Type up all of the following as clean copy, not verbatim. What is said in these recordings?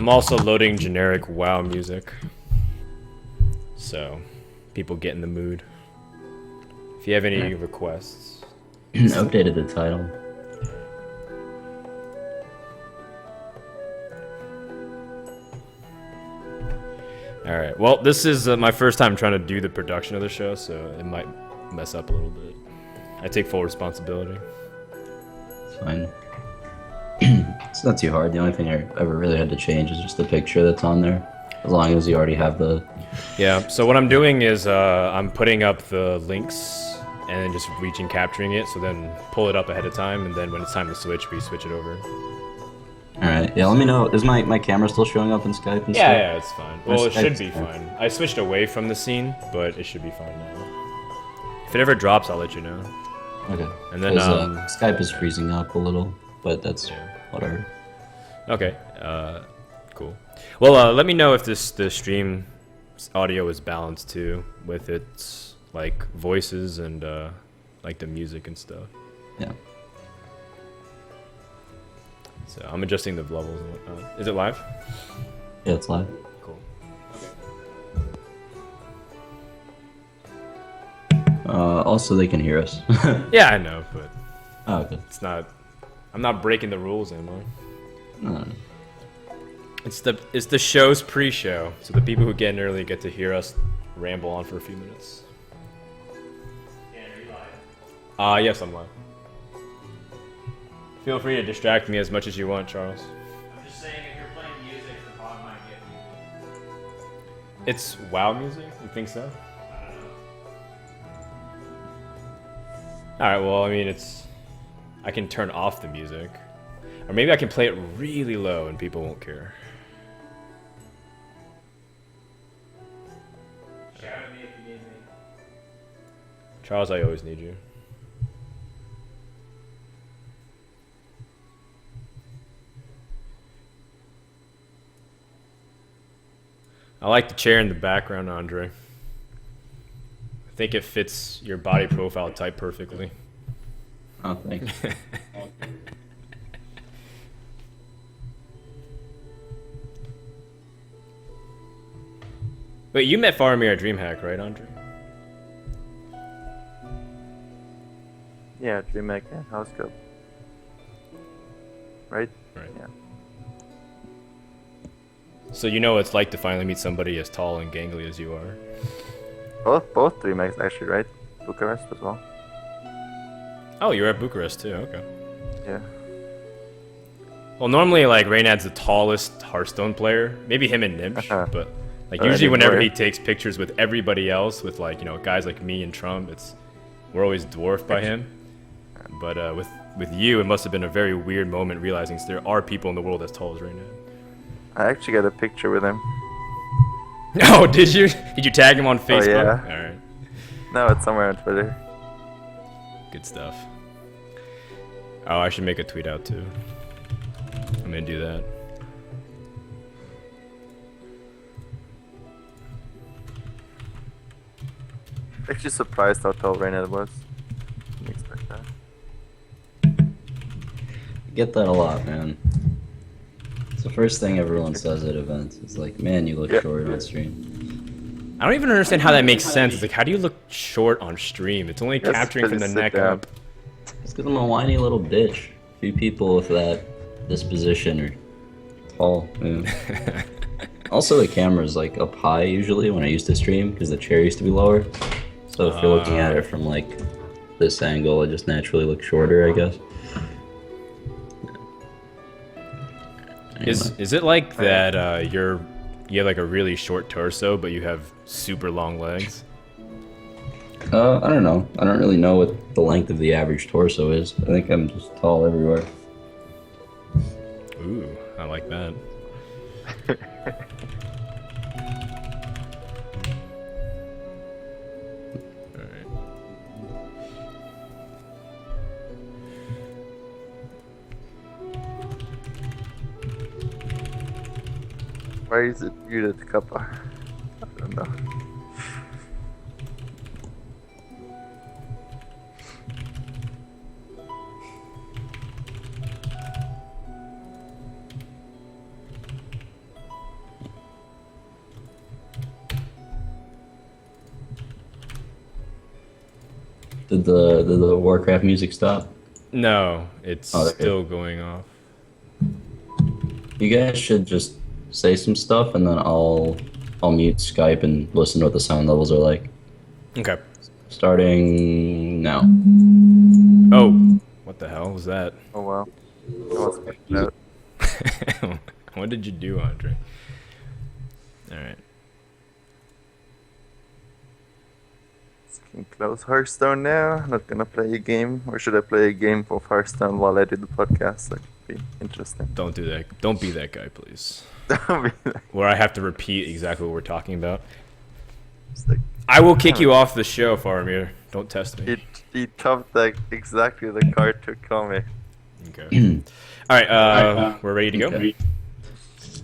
I'm also loading generic WoW music, so people get in the mood. If you have any requests. Updated the title. Alright, well, this is my first time trying to do the production of the show, so it might mess up a little bit. I take full responsibility. It's fine. It's not too hard. The only thing I ever really had to change is just the picture that's on there. As long as you already have the... Yeah, so what I'm doing is I'm putting up the links and then just reaching, capturing it, so then pull it up ahead of time, and then when it's time to switch, we switch it over. Alright, yeah, let me know. Is my camera still showing up in Skype and stuff? Yeah, it's fine. Well, it should be fine. I switched away from the scene, but it should be fine now. If it ever drops, I'll let you know. Okay. And then Skype is freezing up a little, but that's whatever. Okay, cool. Well, let me know if the stream audio is balanced too, with its like voices and like the music and stuff. Yeah. So I'm adjusting the levels and whatnot. Is it live? Yeah, it's live. Cool. Also, they can hear us. Yeah, I know, but okay. it's not. I'm not breaking the rules anymore. No. It's the show's pre-show, so the people who get in early get to hear us ramble on for a few minutes. Yeah, are you live? Yes, I'm live. Feel free to distract me as much as you want, Charles. I'm just saying, if you're playing music, the bot might get you. It's WoW music? You think so? I don't know. Alright, well, I mean, I can turn off the music. Or maybe I can play it really low and people won't care. Shout at me if you need me. Charles, I always need you. I like the chair in the background, Andre. I think it fits your body profile type perfectly. Oh, thanks. Wait, you met Faramir at DreamHack, right, Andre? Yeah, DreamHack and House Cup. Right? Right. Yeah. So you know what it's like to finally meet somebody as tall and gangly as you are. Both DreamHacks actually, right? Bucharest as well. Oh, you're at Bucharest too, okay. Yeah. Well, normally, like, Reynad's the tallest Hearthstone player. Maybe him and Nimsh, but, like, usually anymore. whenever he takes pictures with everybody else, with, like, you know, guys like me and Trump, we're always dwarfed by him. But with you, it must have been a very weird moment realizing there are people in the world as tall as Reynad. I actually got a picture with him. Oh, did you? Did you tag him on Facebook? Yeah. Alright. No, it's somewhere on Twitter. Good stuff. Oh, I should make a tweet out too. I'm gonna do that. Actually surprised how tall Reynad was. Didn't expect that. I get that a lot, man. It's the first thing everyone says at events. It's like, man, you look short on stream. I don't even understand how that makes sense. It's like, how do you look short on stream? It's only Yes, capturing from the because you neck sit down. up. It's because I'm a whiny little bitch. Few people with that disposition are tall. Yeah. Also, the camera's like up high usually when I used to stream because the chair used to be lower. So if you're looking at it from like this angle, it just naturally looks shorter, I guess. Is it like that you have like a really short torso but you have super long legs? I don't know. I don't really know what the length of the average torso is. I think I'm just tall everywhere. Ooh, I like that. Alright. Why is it muted, Kappa? I don't know. Did the Warcraft music stop? No, it's Oh, there you still going off. You guys should just say some stuff, and then I'll mute Skype and listen to what the sound levels are like. Okay. Starting now. Oh, what the hell was that? Oh wow. I was freaked out. What did you do, Andre? All right. Can close Hearthstone now. Not gonna play a game, or should I play a game of Hearthstone while I do the podcast? That could be interesting. Don't do that. Don't be that guy, please. Don't be like- Where I have to repeat exactly what we're talking about. it's like, I will kick you off the show, Faramir. Don't test me. he chopped like exactly the card to call me. Okay. All right. We're ready to go. Okay.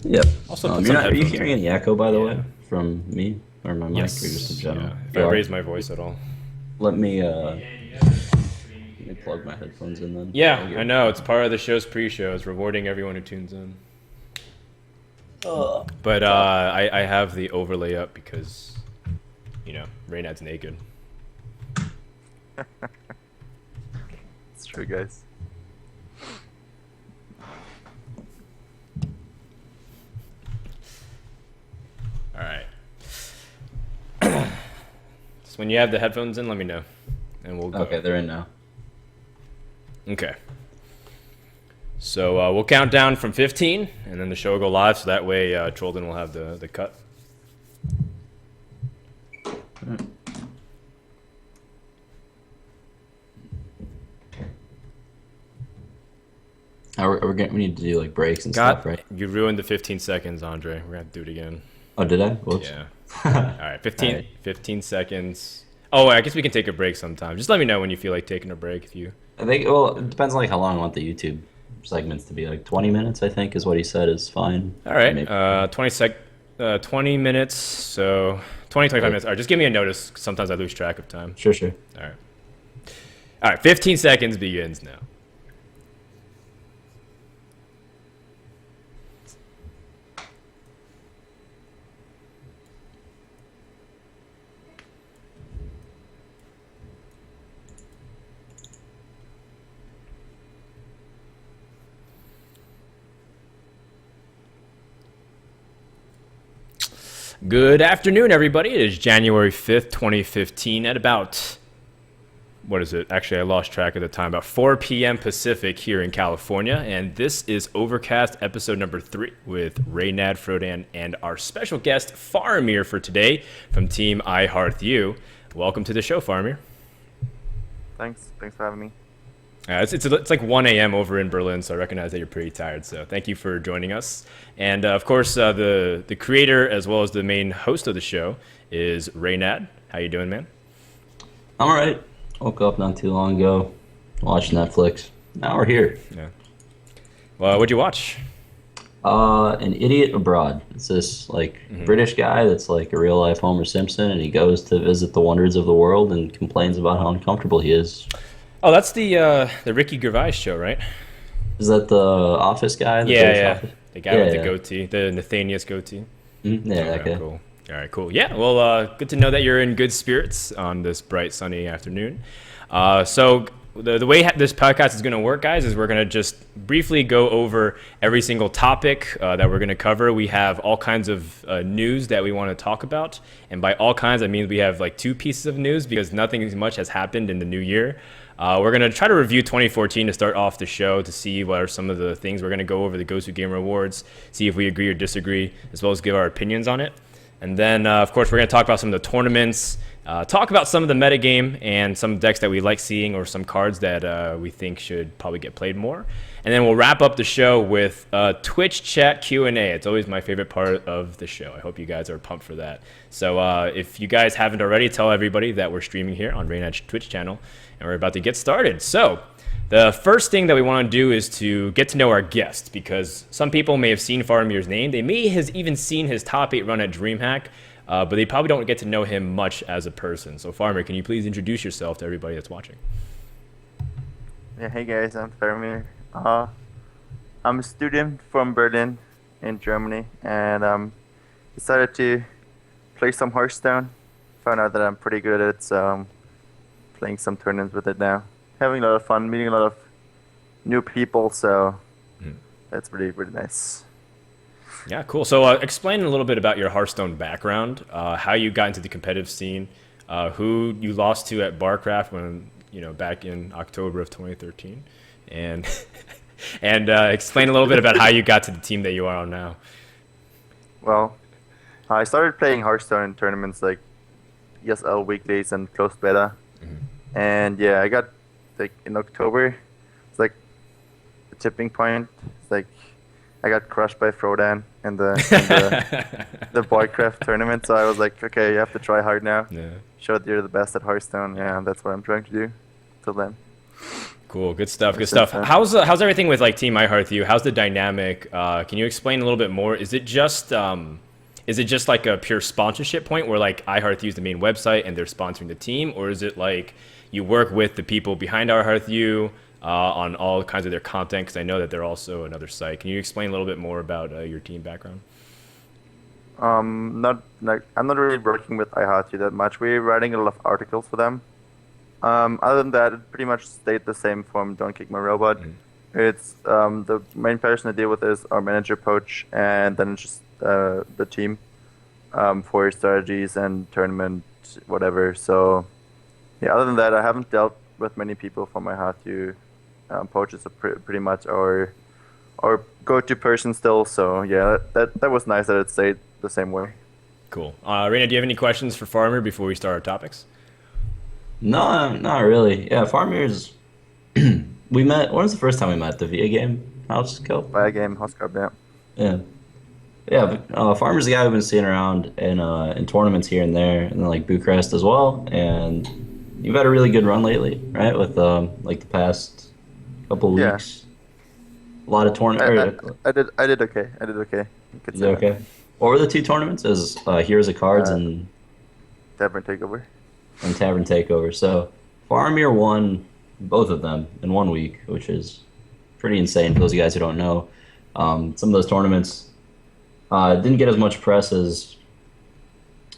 Yep. Also, put You're some are you headphones hearing in. any echo, by the Yeah. way, from me or my mic, Yes. or just in general? Yeah. If You I are? raise my voice at all. Let me plug my headphones in then. Yeah, I'll get- I know. It's part of the show's pre-show. It's rewarding everyone who tunes in. But I have the overlay up because, Reynad's naked. It's true, guys. All right. So when you have the headphones in, let me know, and we'll go. Okay, they're in now. Okay. So we'll count down from 15, and then the show will go live, so that way Trolden will have the cut. We need to do like breaks and God, stuff, right? you ruined the 15 seconds, Andre. We're gonna have to do it again. Oh, did I? Whoops. Yeah. All right, 15, All right. 15 seconds. Oh, I guess we can take a break sometime. Just let me know when you feel like taking a break. If you. I think. Well, it depends on like how long I want the YouTube segments to be. Like 20 minutes, I think, is what he said is fine. All right. Maybe- 20 minutes. So 20, 25 minutes. All right, just give me a notice. Sometimes I lose track of time. Sure. All right. All right. 15 seconds begins now. Good afternoon, everybody. It is January 5th, 2015 at about, what is it? Actually, I lost track of the time. About 4 p.m. Pacific here in California. And this is Overcast episode number 3 with Reynad, Frodan, and our special guest, Faramir, for today from Team I Hearth You. Welcome to the show, Faramir. Thanks for having me. It's like 1 a.m. over in Berlin, so I recognize that you're pretty tired. So thank you for joining us. And of course, the creator as well as the main host of the show is Reynad. How you doing, man? I'm alright. Woke up not too long ago, watched Netflix. Now we're here. Yeah. Well, what'd you watch? An Idiot Abroad. It's this like British guy that's like a real life Homer Simpson, and he goes to visit the wonders of the world and complains about how uncomfortable he is. Oh, that's the Ricky Gervais show, right? Is that the Office guy? The Yeah, British yeah. Office? The guy with the Yeah. goatee, the Nathanius goatee. Yeah, that Okay, guy. cool. All right, cool. Yeah, well, good to know that you're in good spirits on this bright, sunny afternoon. So the way this podcast is going to work, guys, is we're going to just briefly go over every single topic that we're going to cover. We have all kinds of news that we want to talk about. And by all kinds, I mean we have like 2 pieces of news because nothing much has happened in the new year. We're going to try to review 2014 to start off the show to see what are some of the things we're going to go over the Go-To Gamer Awards, see if we agree or disagree, as well as give our opinions on it. And then, of course, we're going to talk about some of the tournaments, talk about some of the metagame and some decks that we like seeing or some cards that we think should probably get played more. And then we'll wrap up the show with Twitch chat Q&A. It's always my favorite part of the show. I hope you guys are pumped for that. So if you guys haven't already, tell everybody that we're streaming here on Reynad's Twitch channel, and we're about to get started. So the first thing that we want to do is to get to know our guest, because some people may have seen Faramir's name. They may have even seen his top 8 run at DreamHack, but they probably don't get to know him much as a person. So Faramir, can you please introduce yourself to everybody that's watching? Yeah, hey guys, I'm Faramir. I'm a student from Berlin in Germany, and decided to play some Hearthstone. Found out that I'm pretty good at it, so playing some tournaments with it now. Having a lot of fun, meeting a lot of new people, so that's really nice. Yeah, cool. So explain a little bit about your Hearthstone background, how you got into the competitive scene, who you lost to at Barcraft when, back in October of 2013, and and explain a little bit about how you got to the team that you are on now. Well, I started playing Hearthstone in tournaments like ESL weeklies and closed beta, and yeah, I got like in October. It's like the tipping point. It's like I got crushed by Frodan in the Barcraft tournament, so I was like, okay, you have to try hard now. Yeah. Show that you're the best at Hearthstone. Yeah, that's what I'm trying to do. Till then. Cool, good stuff. Good stuff. How's everything with like Team iHeartU? How's the dynamic? Can you explain a little bit more? Is it just like a pure sponsorship point where like iHeartU is the main website and they're sponsoring the team, or is it like you work with the people behind iHeartU on all kinds of their content? Because I know that they're also another site. Can you explain a little bit more about your team background? I'm not really working with iHeartU that much. We're writing a lot of articles for them. Other than that, it pretty much stayed the same from Don't Kick My Robot. It's the main person I deal with is our manager Poach, and then it's just the team for strategies and tournament whatever. So yeah, other than that, I haven't dealt with many people from iHeartU. Poach is pretty much our go-to person still. So yeah, that was nice that it stayed the same way. Cool. Reynad, do you have any questions for Faramir before we start our topics? No, not really. Yeah, Faramir's. We met. When was the first time we met? The VIA game house cup. By a game, House Cup, yeah. Yeah, yeah. But Faramir's the guy we've been seeing around in tournaments here and there, and then like Bucharest as well. And you've had a really good run lately, right? With like the past couple weeks. A lot of tournaments. I did okay. I did okay. Is that okay? What were the two tournaments? Is Heroes of Cards and Tavern Takeover. And Tavern Takeover. So Faramir won both of them in 1 week, which is pretty insane for those guys who don't know. Some of those tournaments didn't get as much press as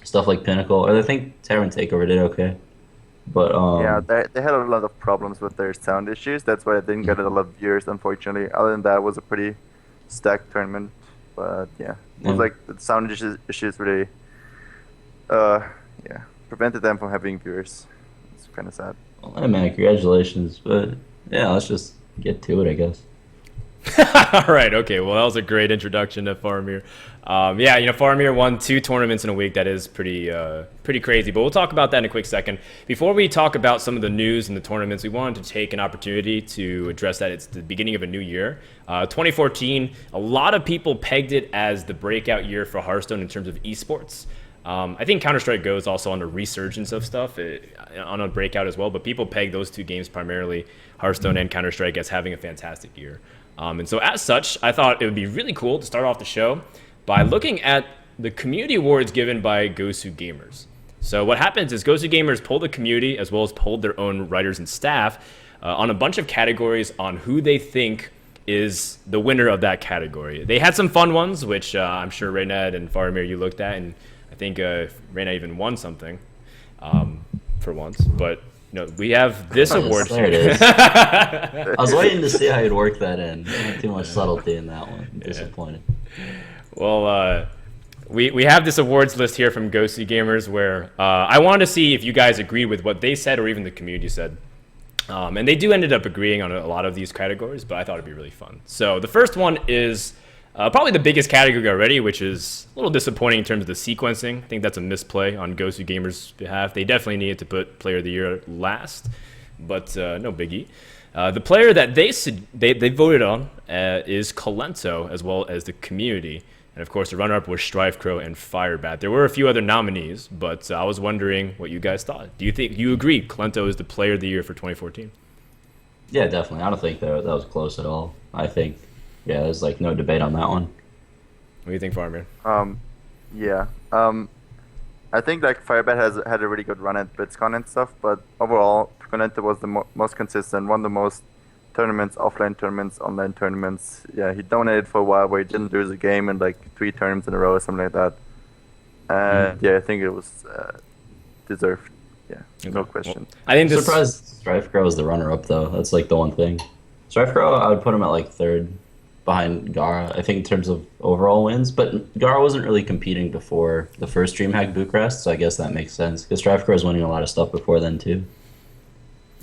stuff like Pinnacle, or I think Tavern Takeover did okay. But yeah, they had a lot of problems with their sound issues. That's why I didn't get a lot of viewers, unfortunately. Other than that, it was a pretty stacked tournament. But yeah, it was like the sound issues really, prevented them from having viewers. It's kind of sad. Well, hey man, congratulations. But yeah, let's just get to it, I guess. All right. Okay. Well, that was a great introduction to Faramir. Faramir won 2 tournaments in a week. That is pretty crazy. But we'll talk about that in a quick second. Before we talk about some of the news and the tournaments, we wanted to take an opportunity to address that it's the beginning of a new year. 2014, a lot of people pegged it as the breakout year for Hearthstone in terms of esports. I think Counter-Strike Go is also on a resurgence of stuff, on a breakout as well. But people peg those 2 games primarily, Hearthstone and Counter-Strike, as having a fantastic year. And so as such, I thought it would be really cool to start off the show by looking at the community awards given by Gosu Gamers. So what happens is Gosu Gamers polled the community as well as polled their own writers and staff on a bunch of categories on who they think is the winner of that category. They had some fun ones, which I'm sure Reynad and Faramir you looked at, and I think Reynad even won something for once. But we have this award. There it is. I was waiting to see how you'd work that in. Not too much subtlety in that one. I'm disappointed. Well, we have this awards list here from Gosu Gamers where I wanted to see if you guys agreed with what they said or even the community said. And they do ended up agreeing on a lot of these categories, but I thought it'd be really fun. So the first one is probably the biggest category already, which is a little disappointing in terms of the sequencing. I think that's a misplay on Gosu Gamers' behalf. They definitely needed to put Player of the Year last, but no biggie. The player that they voted on is Kolento, as well as the community. And of course, the runner-up was Strifecrow and Firebat. There were a few other nominees, but I was wondering what you guys thought. Do you agree Kolento is the Player of the Year for 2014? Yeah, definitely. I don't think that was close at all. I think, yeah, there's like no debate on that one. What do you think, Faramir? I think like Firebat has had a really good run at BlitzCon and stuff, but overall, Konenta was the most consistent, won the most tournaments, offline tournaments, online tournaments. Yeah, he dominated for a while where he didn't lose a game in like 3 tournaments in a row or something like that. And yeah, I think it was deserved. yeah, no question. I think I'm this. surprised Strife Crow is the runner-up though. That's like the one thing. Strife Crow, I would put him at like third behind Gara. I think in terms of overall wins, but Gara wasn't really competing before the first DreamHack Bucharest, so I guess that makes sense because Strife Crow was winning a lot of stuff before then too.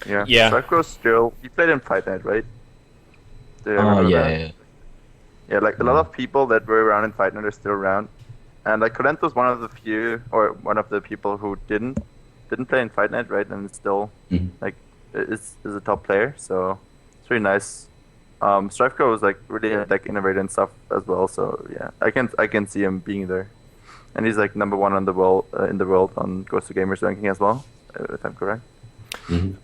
Yeah. Strife still. He played in Fight Night, right? Do you Oh remember yeah, that? yeah. Yeah, like a lot of people that were around in Fight Night are still around, and like Colento's one of the few, or one of the people who didn't play in Fight Night, right? And still Mhm. like is a top player, so it's really nice. Strifeko was like really like innovative and stuff as well, so yeah, I can see him being there, and he's like number one on the world in the world on Ghost of Gamers ranking as well, if I'm correct.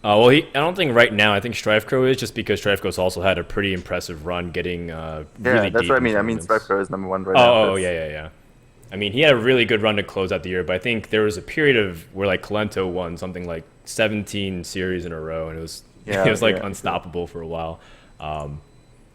Well, I don't think right now. I think Strifecrow is just because Strifecrow's also had a pretty impressive run, getting Yeah, really that's deep what I in mean. I mean, tournaments. Strifeko is number one right now. Oh, yeah. I mean, he had a really good run to close out the year, but I think there was a period of where like Colento won something like 17 series in a row, and it was Yeah, it was like yeah. unstoppable for a while.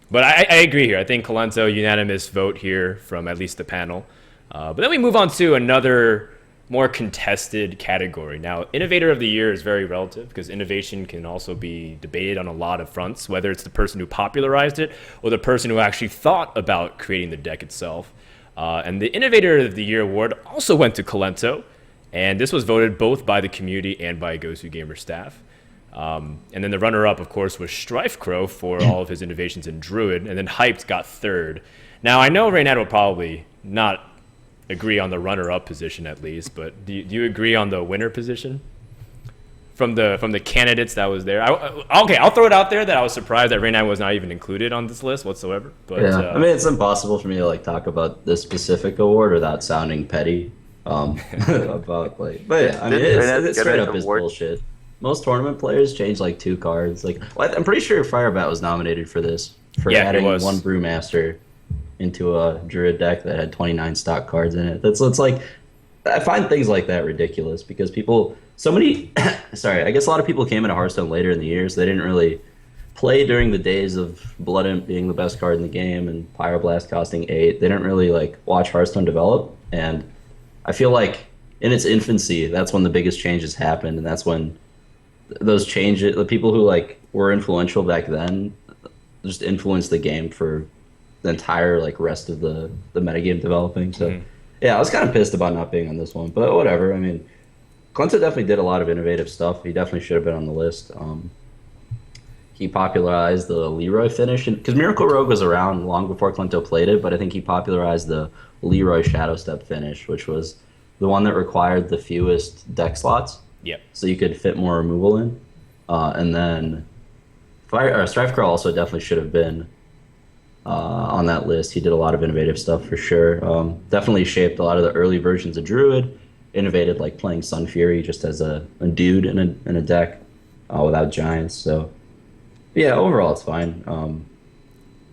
But I agree here. I think Colento unanimous vote here from at least the panel. But then we move on to another more contested category. Now, Innovator of the Year is very relative because innovation can also be debated on a lot of fronts, whether it's the person who popularized it or the person who actually thought about creating the deck itself. And the Innovator of the Year award also went to Colento, and this was voted both by the community and by Gosu Gamer staff. And then the runner-up, of course, was Strifecrow for all of his innovations in Druid, and then Hyped got third. Now, I know Reynad will probably not agree on the runner-up position at least, but do you agree on the winner position from the candidates that was there? Okay, I'll throw it out there that I was surprised that Reynad was not even included on this list whatsoever. But Yeah, I mean, it's impossible for me to like talk about this specific award without sounding petty. About like, but yeah, I mean, Didn't Reynad it's get straight an up is award? bullshit. Most tournament players change like 2 cards. Like, well, I'm pretty sure Firebat was nominated for this for Yeah, he adding was. 1 Brewmaster into a Druid deck that had 29 stock cards in it. It's like I find things like that ridiculous because so many, sorry, I guess a lot of people came into Hearthstone later in the year, so they didn't really play during the days of Blood Imp being the best card in the game and Pyroblast costing 8. They didn't really like watch Hearthstone develop, and I feel like in its infancy, that's when the biggest changes happened, and that's when those changes, the people who like were influential back then, just influenced the game for the entire like rest of the metagame developing. So yeah, I was kind of pissed about not being on this one, but whatever. I mean, Clinton definitely did a lot of innovative stuff. He definitely should have been on the list. He popularized the Leroy finish, because Miracle Rogue was around long before Clinto played it, but I think he popularized the Leroy Shadow Step finish, which was the one that required the fewest deck slots, yep. so you could fit more removal in. And then Strifecrawl also definitely should have been on that list. He did a lot of innovative stuff for sure. Definitely shaped a lot of the early versions of Druid. Innovated like playing Sun Fury just as a dude in a deck without giants. So yeah, overall it's fine.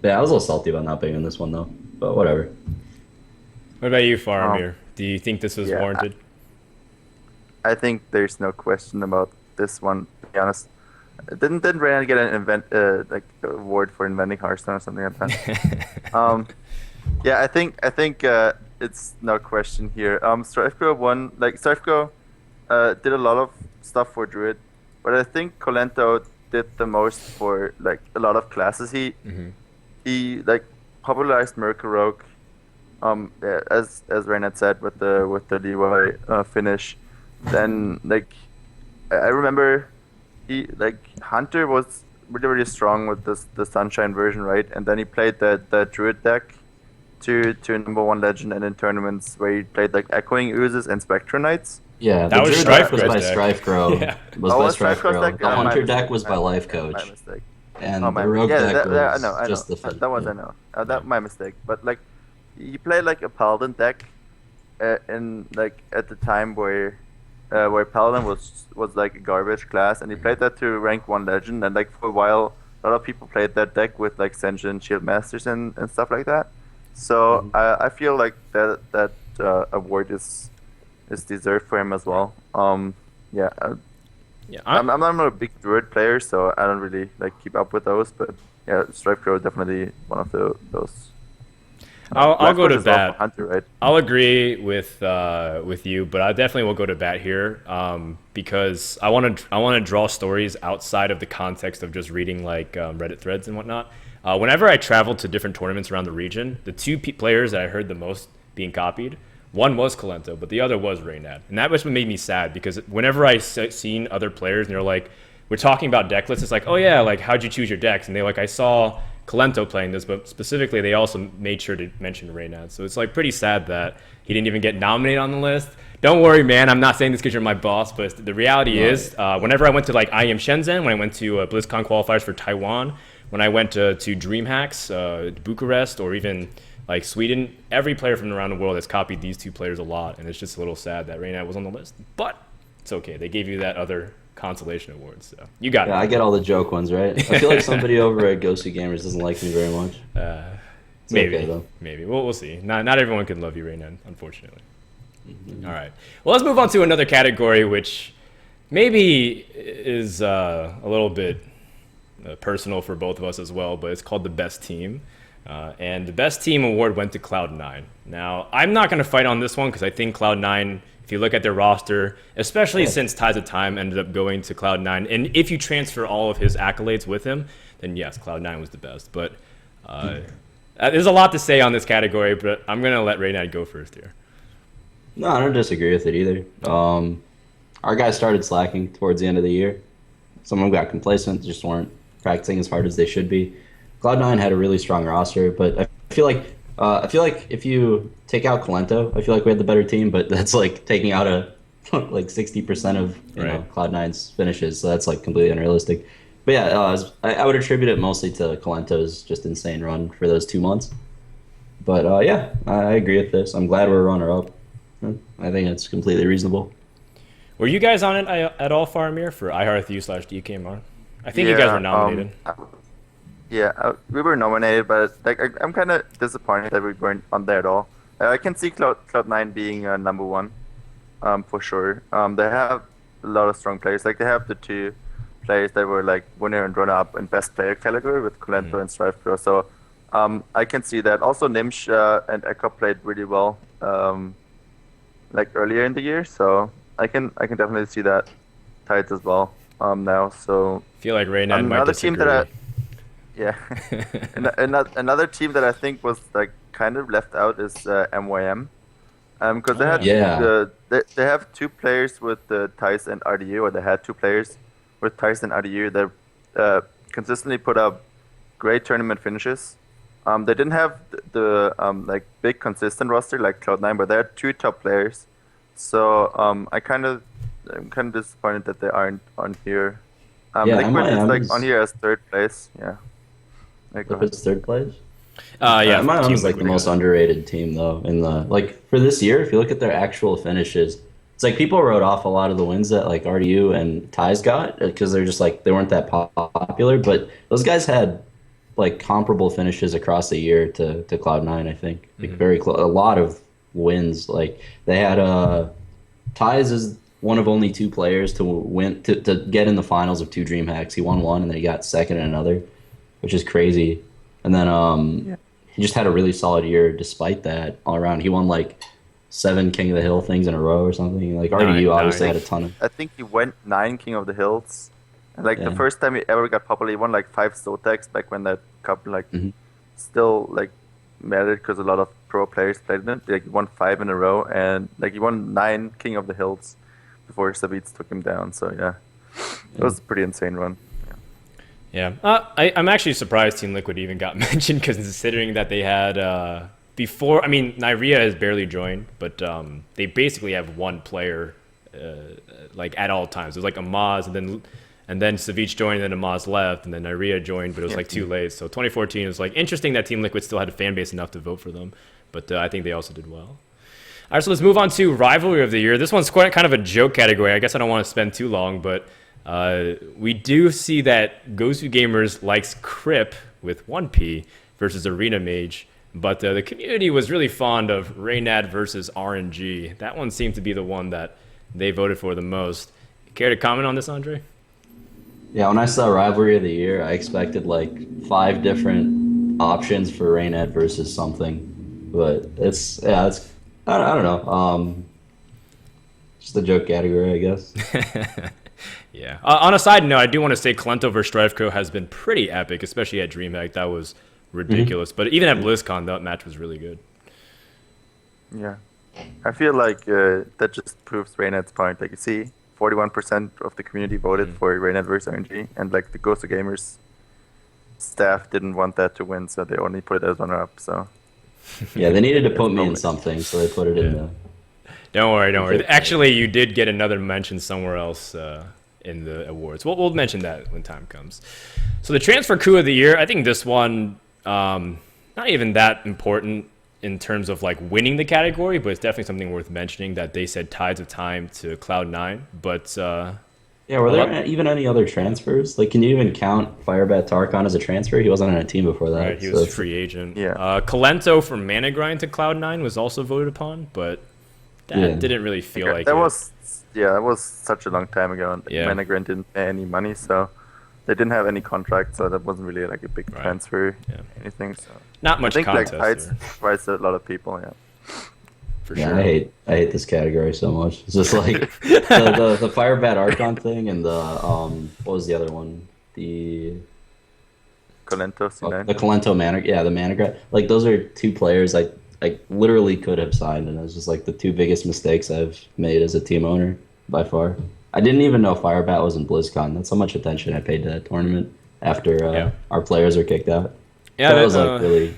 Yeah, I was a little salty about not being in this one though, but whatever. What about you, Faramir? Do you think this was Yeah, warranted? I think there's no question about this one. To be honest, didn't Reynad get an like award for inventing Hearthstone or something like that? Yeah, I think it's no question here. Strifeko won. Like Strifeko did a lot of stuff for Druid, but I think Colento did the most for like a lot of classes. He like popularized Miracle Rogue. Yeah, as Reynad said with the Leroy finish. Then like I remember he like Hunter was really strong with the Sunshine version, right? And then he played the Druid deck to #1 legend, and in tournaments where he played like Echoing Oozes and Spectre Knights. Yeah, That the was Druid deck was by Strifecrow's deck. Strifecrow. Yeah. Was Oh, by was Strifecrow's Strifecrow. deck? The Oh, my Hunter mistake. deck was by Life Coach. My mistake. And Oh, my the Rogue yeah, deck I was know. just the That was yeah. I know. That my mistake. But like, he played like a Paladin deck, in like at the time where Paladin was like a garbage class, and he played that to rank 1 legend, and like for a while, a lot of people played that deck with like Senjin Shield Masters and stuff like that. So I feel like that award is deserved for him as well. Yeah. Yeah, I'm not a big Druid player, so I don't really like keep up with those. But yeah, Strifecrow is definitely one of those. I'll go to Blackwood is off for bat. Hunter, right? I'll agree with you, but I definitely will go to bat here because I want to draw stories outside of the context of just reading like Reddit threads and whatnot. Whenever I traveled to different tournaments around the region, the two players that I heard the most being copied, one was Kalento, but the other was Reynad, and that was what made me sad because whenever I seen other players and they're like, we're talking about deck lists, it's like, oh yeah, like how'd you choose your decks? And they like, I saw Kalento playing this, but specifically they also made sure to mention Reynad. So it's like pretty sad that he didn't even get nominated on the list. Don't worry, man. I'm not saying this because you're my boss, but the reality is, whenever I went to like IEM Shenzhen, when I went to BlizzCon qualifiers for Taiwan, when I went to DreamHacks, Bucharest, or even like Sweden, every player from around the world has copied these two players a lot, and it's just a little sad that Reynad was on the list. But it's okay. They gave you that other consolation award, so you got it. Yeah, I get all the joke ones, right? I feel like somebody over at Ghosty Gamers doesn't like me very much. Maybe, okay, though. maybe. We'll see. Not everyone can love you, Reynad, unfortunately. All right. Well, let's move on to another category, which maybe is a little bit personal for both of us as well, but it's called the best team. And the best team award went to Cloud9. Now, I'm not going to fight on this one because I think Cloud9, if you look at their roster, especially since Ties of Time ended up going to Cloud9, and if you transfer all of his accolades with him, then yes, Cloud9 was the best. But there's a lot to say on this category, but I'm going to let Reynad go first here. No, I don't disagree with it either. Our guys started slacking towards the end of the year. Some of them got complacent, just weren't practicing as hard as they should be. Cloud9 had a really strong roster, but I feel like if you take out Kalento, I feel like we had the better team, but that's like taking out like 60% of you know Cloud9's finishes, so that's like completely unrealistic. But yeah, I would attribute it mostly to Kalento's just insane run for those 2 months. But yeah, I agree with this. I'm glad we're runner-up. I think it's completely reasonable. Were you guys on it at all, Faramir, for iHeartU/DKMR? I think you guys were nominated. We were nominated, but like I'm kind of disappointed that we weren't on there at all. I can see Cloud9 being number one, for sure. They have a lot of strong players. Like they have the two players that were like winner and runner-up in best player category with Kalento and Strive Pro. So I can see that. Also, Nimsh and Echo played really well, like earlier in the year. So I can definitely see that tied as well now. So I feel like Reynad might disagree. Another team that I think was like kind of left out is MYM, because they have two players with Tice and RDU, or they had two players with Tice and RDU that consistently put up great tournament finishes. They didn't have the like big consistent roster like Cloud9, but they had two top players. So I'm kind of disappointed that they aren't on here. Liquid is like on here as third place. Yeah. Liquid's third place? Yeah. MIM is like the most underrated team though. In the like for this year, if you look at their actual finishes, it's like people wrote off a lot of the wins that like RDU and Ties got because they're just like they weren't that popular. But those guys had like comparable finishes across the year to Cloud9. I think like very close. A lot of wins. Like they had Ties is one of only two players to win to get in the finals of two DreamHacks. He won one and then he got second in another, which is crazy. And then he just had a really solid year despite that all around. He won like 7 King of the Hill things in a row or something. Like RDU obviously had a ton of. I think he went 9 King of the Hills. And like the first time he ever got popular, he won like 5 Zotex back when that cup like still like mattered because a lot of pro players played it. Like he won 5 in a row, and like he won 9 King of the Hills before Sabitz took him down. So yeah, it was a pretty insane run. Yeah, I'm actually surprised Team Liquid even got mentioned because considering that they had before. I mean, Nyria has barely joined, but they basically have one player like at all times. It was like Amaz, and then Savich joined, and then Amaz left, and then Nyria joined, but it was like too late. So 2014 was like interesting that Team Liquid still had a fan base enough to vote for them, but I think they also did well. All right, so let's move on to Rivalry of the Year. This one's quite kind of a joke category. I guess I don't want to spend too long, but we do see that Gosu Gamers likes Crip with 1P versus Arena Mage, but the community was really fond of Reynad versus RNG. That one seemed to be the one that they voted for the most. Care to comment on this, Andre? Yeah, when I saw Rivalry of the Year, I expected like 5 different options for Reynad versus something. But it's I don't know. Just a joke category, I guess. Yeah. On a side note, I do want to say Kalento versus Strifecro has been pretty epic, especially at DreamHack. That was ridiculous. But even at BlizzCon, that match was really good. Yeah. I feel like that just proves Reynad's point. Like, you see, 41% of the community voted for Reynad versus RNG, and like the Ghost of Gamers staff didn't want that to win, so they only put it as runner-up. So Yeah, they needed to put me in something, so they put it in the. Don't worry. Actually, you did get another mention somewhere else in the awards. We'll mention that when time comes. So the transfer coup of the year, I think this one, not even that important in terms of like winning the category, but it's definitely something worth mentioning that they said Tides of Time to Cloud9. But yeah, were there even any other transfers? Like, can you even count Firebat Tarkon as a transfer? He wasn't on a team before that. Right, he was a free agent. Yeah. Kalento from Mana Grind to Cloud9 was also voted upon, but that didn't really feel like that it. that was such a long time ago, and Mana Grind didn't pay any money, so they didn't have any contract, so that wasn't really like a big transfer, anything. So not much I think contest. Like Tides surprised a lot of people. Yeah. For Yeah, sure. I hate this category so much. It's just like the Firebat Archon thing and the what was the other one? The Kalento, C9. the Kalento Mana, the Mana Grind. Like, those are two players I literally could have signed, and it was just like the two biggest mistakes I've made as a team owner by far. I didn't even know Firebat was in BlizzCon. That's how much attention I paid to that tournament after our players were kicked out. Yeah, so I was like really, I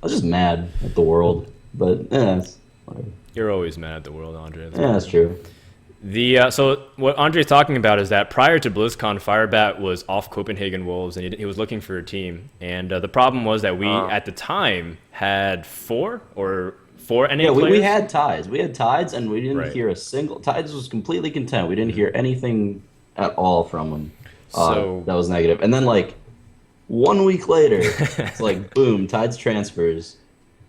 was just mad at the world, but it's whatever. You're always mad at the world, Andre. Yeah, that's true. So what Andre's talking about is that prior to BlizzCon, Firebat was off Copenhagen Wolves, and he was looking for a team. And the problem was that we, at the time, had four NA players. We had Tides. We had Tides, and we didn't hear a single... Tides was completely content. We didn't hear anything at all from them. So that was negative. And then, like, 1 week later, it's like, boom, Tides transfers.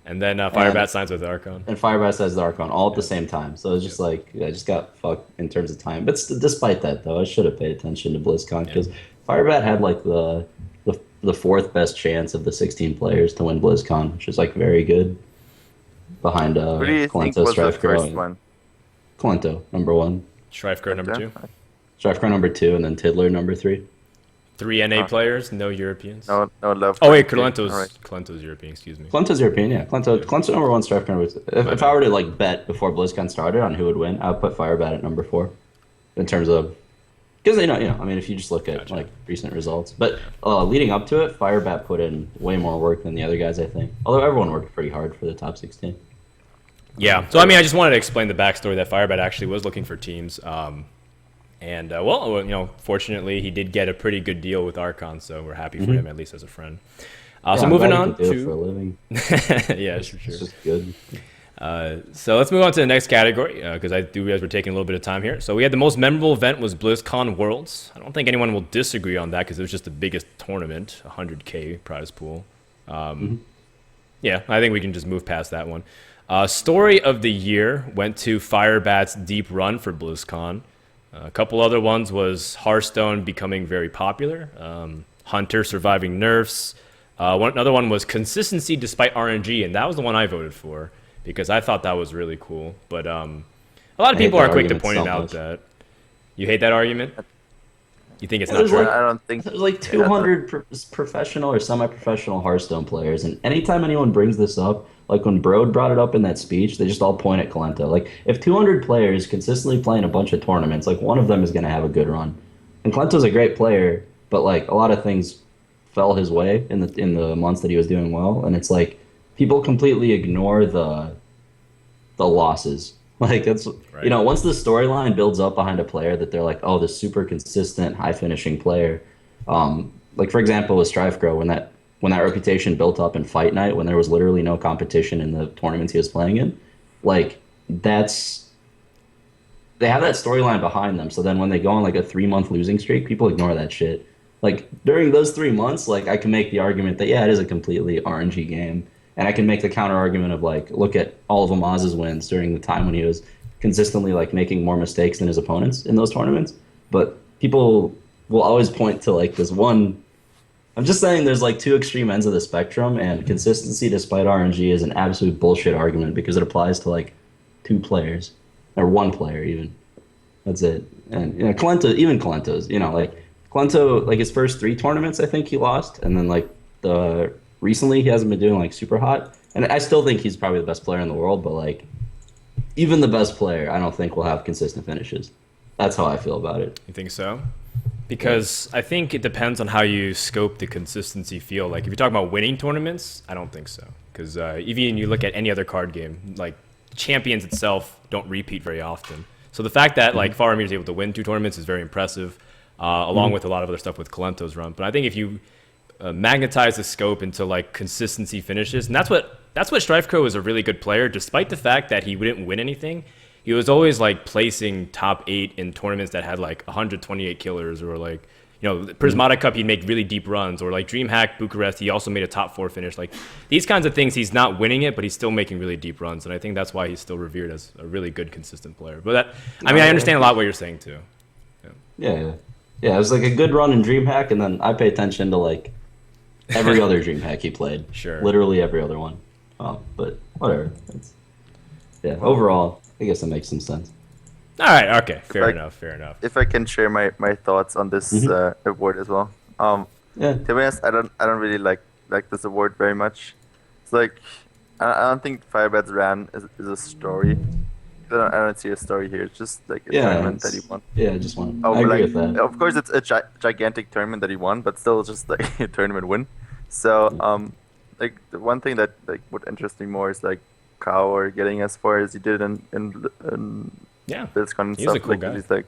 And then Firebat signs with Archon. And Firebat signs with Archon all at the same time. So it was just like, I just got fucked in terms of time. But despite that, though, I should have paid attention to BlizzCon because Firebat had like the fourth best chance of the 16 players to win BlizzCon, which is like very good. Behind Who do you think was the first one? Kalento, number 1. Strifecro, number 2. Strifecro, number 2, and then Tiddler, number 3. 3 NA players, no Europeans. No love. Oh wait, Kalento's European. Excuse me. Kalento's European, yeah. Kalento number 1, Strifecro number 2. If I were to like bet before BlizzCon started on who would win, I would put Firebat at number 4. In terms of, because I mean, if you just look at like recent results, but leading up to it, Firebat put in way more work than the other guys, I think. Although everyone worked pretty hard for the top 16. Yeah. So I mean, I just wanted to explain the backstory that Firebat actually was looking for teams. Fortunately, he did get a pretty good deal with Archon, so we're happy for him, at least as a friend. So moving on to... for a living. Yeah, sure. It's just good. So let's move on to the next category, because I do realize we're taking a little bit of time here. So we had the most memorable event was BlizzCon Worlds. I don't think anyone will disagree on that, because it was just the biggest tournament, 100K prize pool. Yeah, I think we can just move past that one. Story of the year went to Firebat's deep run for BlizzCon. A couple other ones was Hearthstone becoming very popular, Hunter surviving nerfs. Another one was consistency despite RNG, and that was the one I voted for because I thought that was really cool. But a lot of people are quick to point it out that you hate that argument. You think it's not true? I don't think there's like 200 professional or semi-professional Hearthstone players, and anytime anyone brings this up, like when Brode brought it up in that speech, they just all point at Kalento. Like, if 200 players consistently playing a bunch of tournaments, like, one of them is going to have a good run. And Kalento's a great player, but like a lot of things fell his way in the months that he was doing well, and it's like people completely ignore the losses. Like, that's right. Once the storyline builds up behind a player that they're like, oh, this super consistent, high finishing player. Like, for example, with Strifecro, when that reputation built up in Fight Night, when there was literally no competition in the tournaments he was playing in, like, they have that storyline behind them. So then when they go on like a 3-month losing streak, people ignore that shit. Like, during those 3 months, like, I can make the argument that, yeah, it is a completely RNG game. And I can make the counter argument of, like, look at all of Amaz's wins during the time when he was consistently, like, making more mistakes than his opponents in those tournaments. But people will always point to, like, this one I'm just saying there's like two extreme ends of the spectrum, and consistency despite RNG is an absolute bullshit argument because it applies to like two players or one player even. That's it. And you know, Kalento's, you know, like Kalento, like his first three tournaments, I think he lost, and then like the recently he hasn't been doing like super hot. And I still think he's probably the best player in the world, but like even the best player, I don't think will have consistent finishes. That's how I feel about it. You think so? Because I think it depends on how you scope the consistency feel. Like if you're talking about winning tournaments, I don't think so. Because even you look at any other card game, like champions itself don't repeat very often. So the fact that like Faramir is able to win 2 tournaments is very impressive, along with a lot of other stuff with Kalento's run. But I think if you magnetize the scope into like consistency finishes, and that's what Strifecro is a really good player, despite the fact that he wouldn't win anything. He was always like placing top 8 in tournaments that had like 128 killers, or like, you know, Prismatic Cup, he'd make really deep runs, or like DreamHack Bucharest, he also made a top 4 finish. Like these kinds of things, he's not winning it, but he's still making really deep runs, and I think that's why he's still revered as a really good, consistent player. But that, I mean, I understand a lot what you're saying too. Yeah. It was like a good run in DreamHack, and then I pay attention to like every other DreamHack he played. Sure. Literally every other one. But whatever. Overall, I guess that makes some sense. All right. Okay. Fair enough. If I can share my thoughts on this award as well. To be honest, I don't really like this award very much. It's like I don't think Firebat's ran is a story. I don't see a story here. It's just like a tournament that he won. Yeah, just one. I agree with that. Of course, it's a gigantic tournament that he won, but still just like a tournament win. So like the one thing that like would interest me more is like Kaur getting as far as he did in BlizzCon and he's stuff. a cool like guy. He's like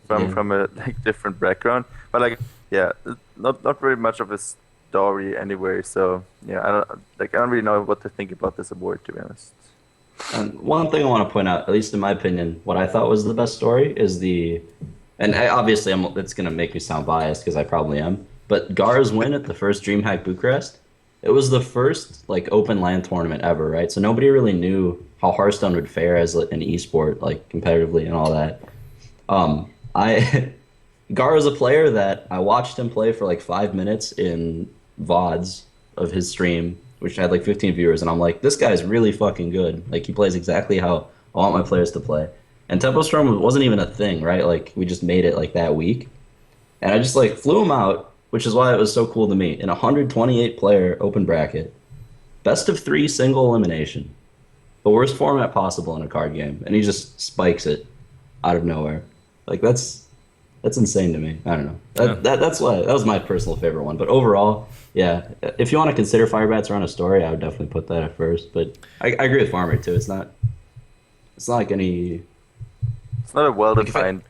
from a like different background, but like not very much of a story anyway. So I don't really know what to think about this award, to be honest. And one thing I want to point out, at least in my opinion, what I thought was the best story is obviously it's going to make me sound biased because I probably am, but Gar's win at the first DreamHack Bucharest, it was the first like open LAN tournament ever, right? So nobody really knew how Hearthstone would fare as an esport, like competitively and all that. Gar is a player that I watched him play for like 5 minutes in VODs of his stream, which had like 15 viewers, and I'm like, this guy's really fucking good. Like he plays exactly how I want my players to play. And Tempo Storm wasn't even a thing, right? Like we just made it like that week. And I just like flew him out, which is why it was so cool to me. In a 128 player open bracket, best of 3 single elimination, the worst format possible in a card game, and he just spikes it out of nowhere. Like that's insane to me. I don't know. That was my personal favorite one. But overall, if you want to consider Firebats run a story, I would definitely put that at first. But I agree with Farmer too. It's not like any. It's not a well-defined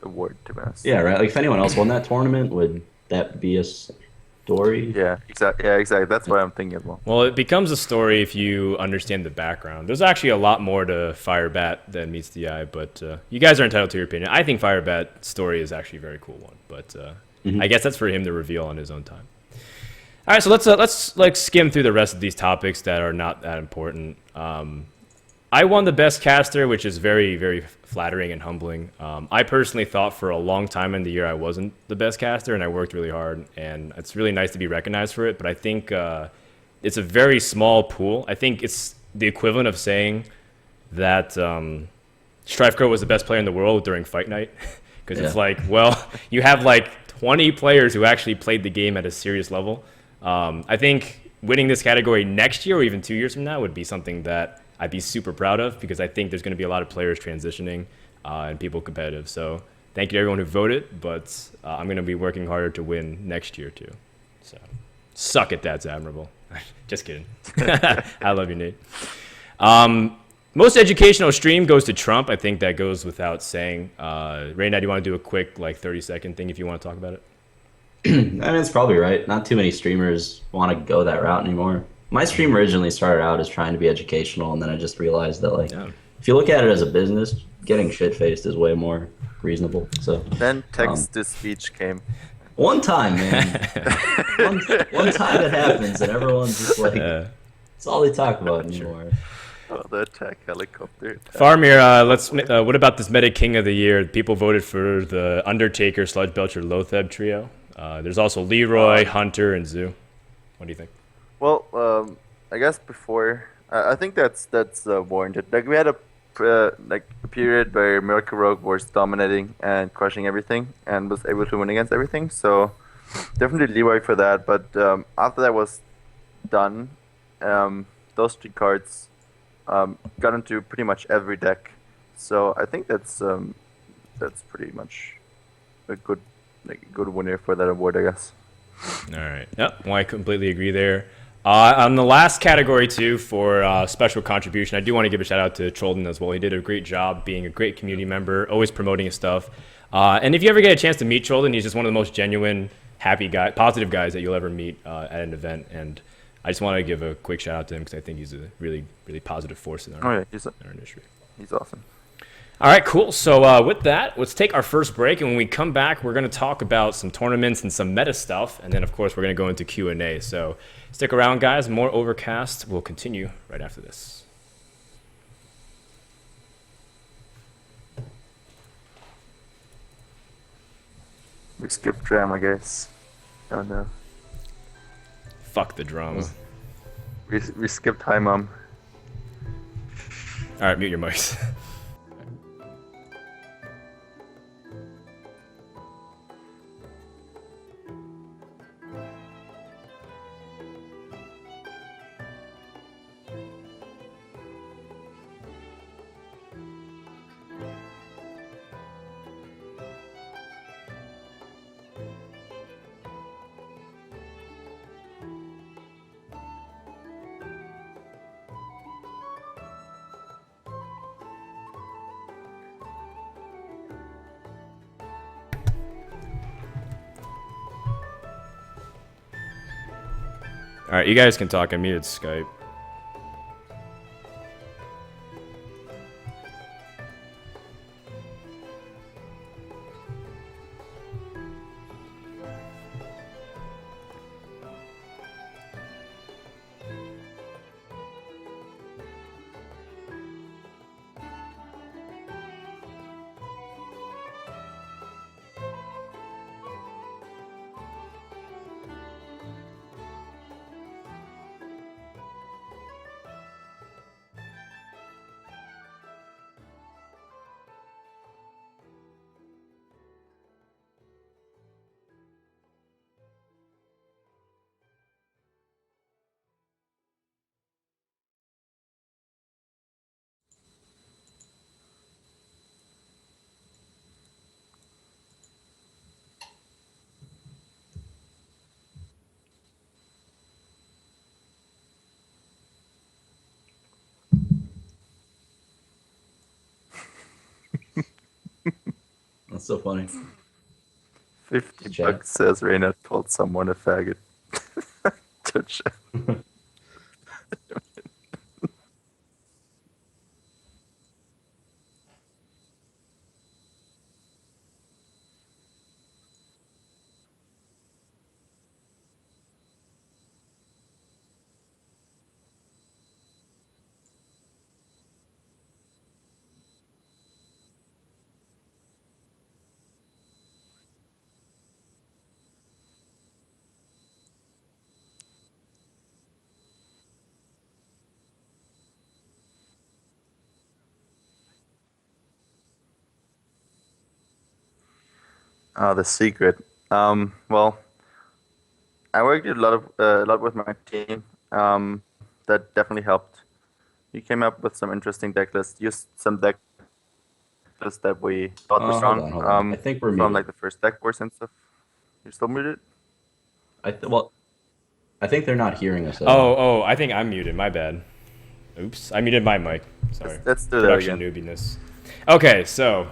award, to be honest. Yeah, right. Like if anyone else won that tournament, would that be a story? Yeah, exactly. That's what I'm thinking as well. Well, it becomes a story if you understand the background. There's actually a lot more to Firebat than meets the eye, but you guys are entitled to your opinion. I think Firebat's story is actually a very cool one, but I guess that's for him to reveal on his own time. All right, so let's like skim through the rest of these topics that are not that important. I won the best caster, which is very, very flattering and humbling. I personally thought for a long time in the year I wasn't the best caster, and I worked really hard, and it's really nice to be recognized for it. But I think it's a very small pool. I think it's the equivalent of saying that Strifecro was the best player in the world during Fight Night, because it's like, well, you have like 20 players who actually played the game at a serious level. I think winning this category next year or even 2 years from now would be something that I'd be super proud of, because I think there's going to be a lot of players transitioning and people competitive. So thank you to everyone who voted, but I'm going to be working harder to win next year too. So suck it, that's admirable. Just kidding. I love you, Nate. Most educational stream goes to Trump. I think that goes without saying. Reynad, do you want to do a quick 30-second thing if you want to talk about it? I mean, it's probably right. Not too many streamers want to go that route anymore. My stream originally started out as trying to be educational, and then I just realized that, like, if you look at it as a business, getting shit-faced is way more reasonable. So then text-to-speech came. One time, man. one time it happens, and everyone's just like, it's all they talk about anymore. Oh, the attack helicopter. Faramir, what about this Meta King of the Year? People voted for the Undertaker, Sludge Belcher, Lotheb trio. There's also Leroy, Hunter, and Zoo. What do you think? Well, I guess before I think that's warranted. Like we had a period where Miracle Rogue was dominating and crushing everything and was able to win against everything. So definitely Leroy for that. But after that was done, those three cards got into pretty much every deck. So I think that's pretty much a good winner for that award, I guess. All right. Yep. Well, I completely agree there. On the last category, too, for special contribution, I do want to give a shout out to Trolden as well. He did a great job being a great community member, always promoting his stuff. And if you ever get a chance to meet Trolden, he's just one of the most genuine, happy guy, positive guys that you'll ever meet at an event. And I just want to give a quick shout out to him because I think he's a really, really positive force in our industry. He's awesome. All right, cool. So with that, let's take our first break, and when we come back, we're going to talk about some tournaments and some meta stuff, and then, of course, we're going to go into Q&A. So stick around, guys. More Overcast will continue right after this. We skipped drama, guys. Oh no. Fuck the drama. We skipped Hi Mom. All right, mute your mics. All right, you guys can talk. I muted Skype. That's so funny. 50 Chat. bucks says Reynad called someone a faggot. To chat. The secret. Well, I worked a lot with my team. That definitely helped. We came up with some interesting deck lists. Used some deck lists that we thought were strong. Hold on. I think we're from muted. like the first deck course and stuff. You're still muted? I think they're not hearing us at all. Oh, I think I'm muted. My bad. Oops, I muted my mic. Sorry. Let's do that Production again. noobiness. Okay, so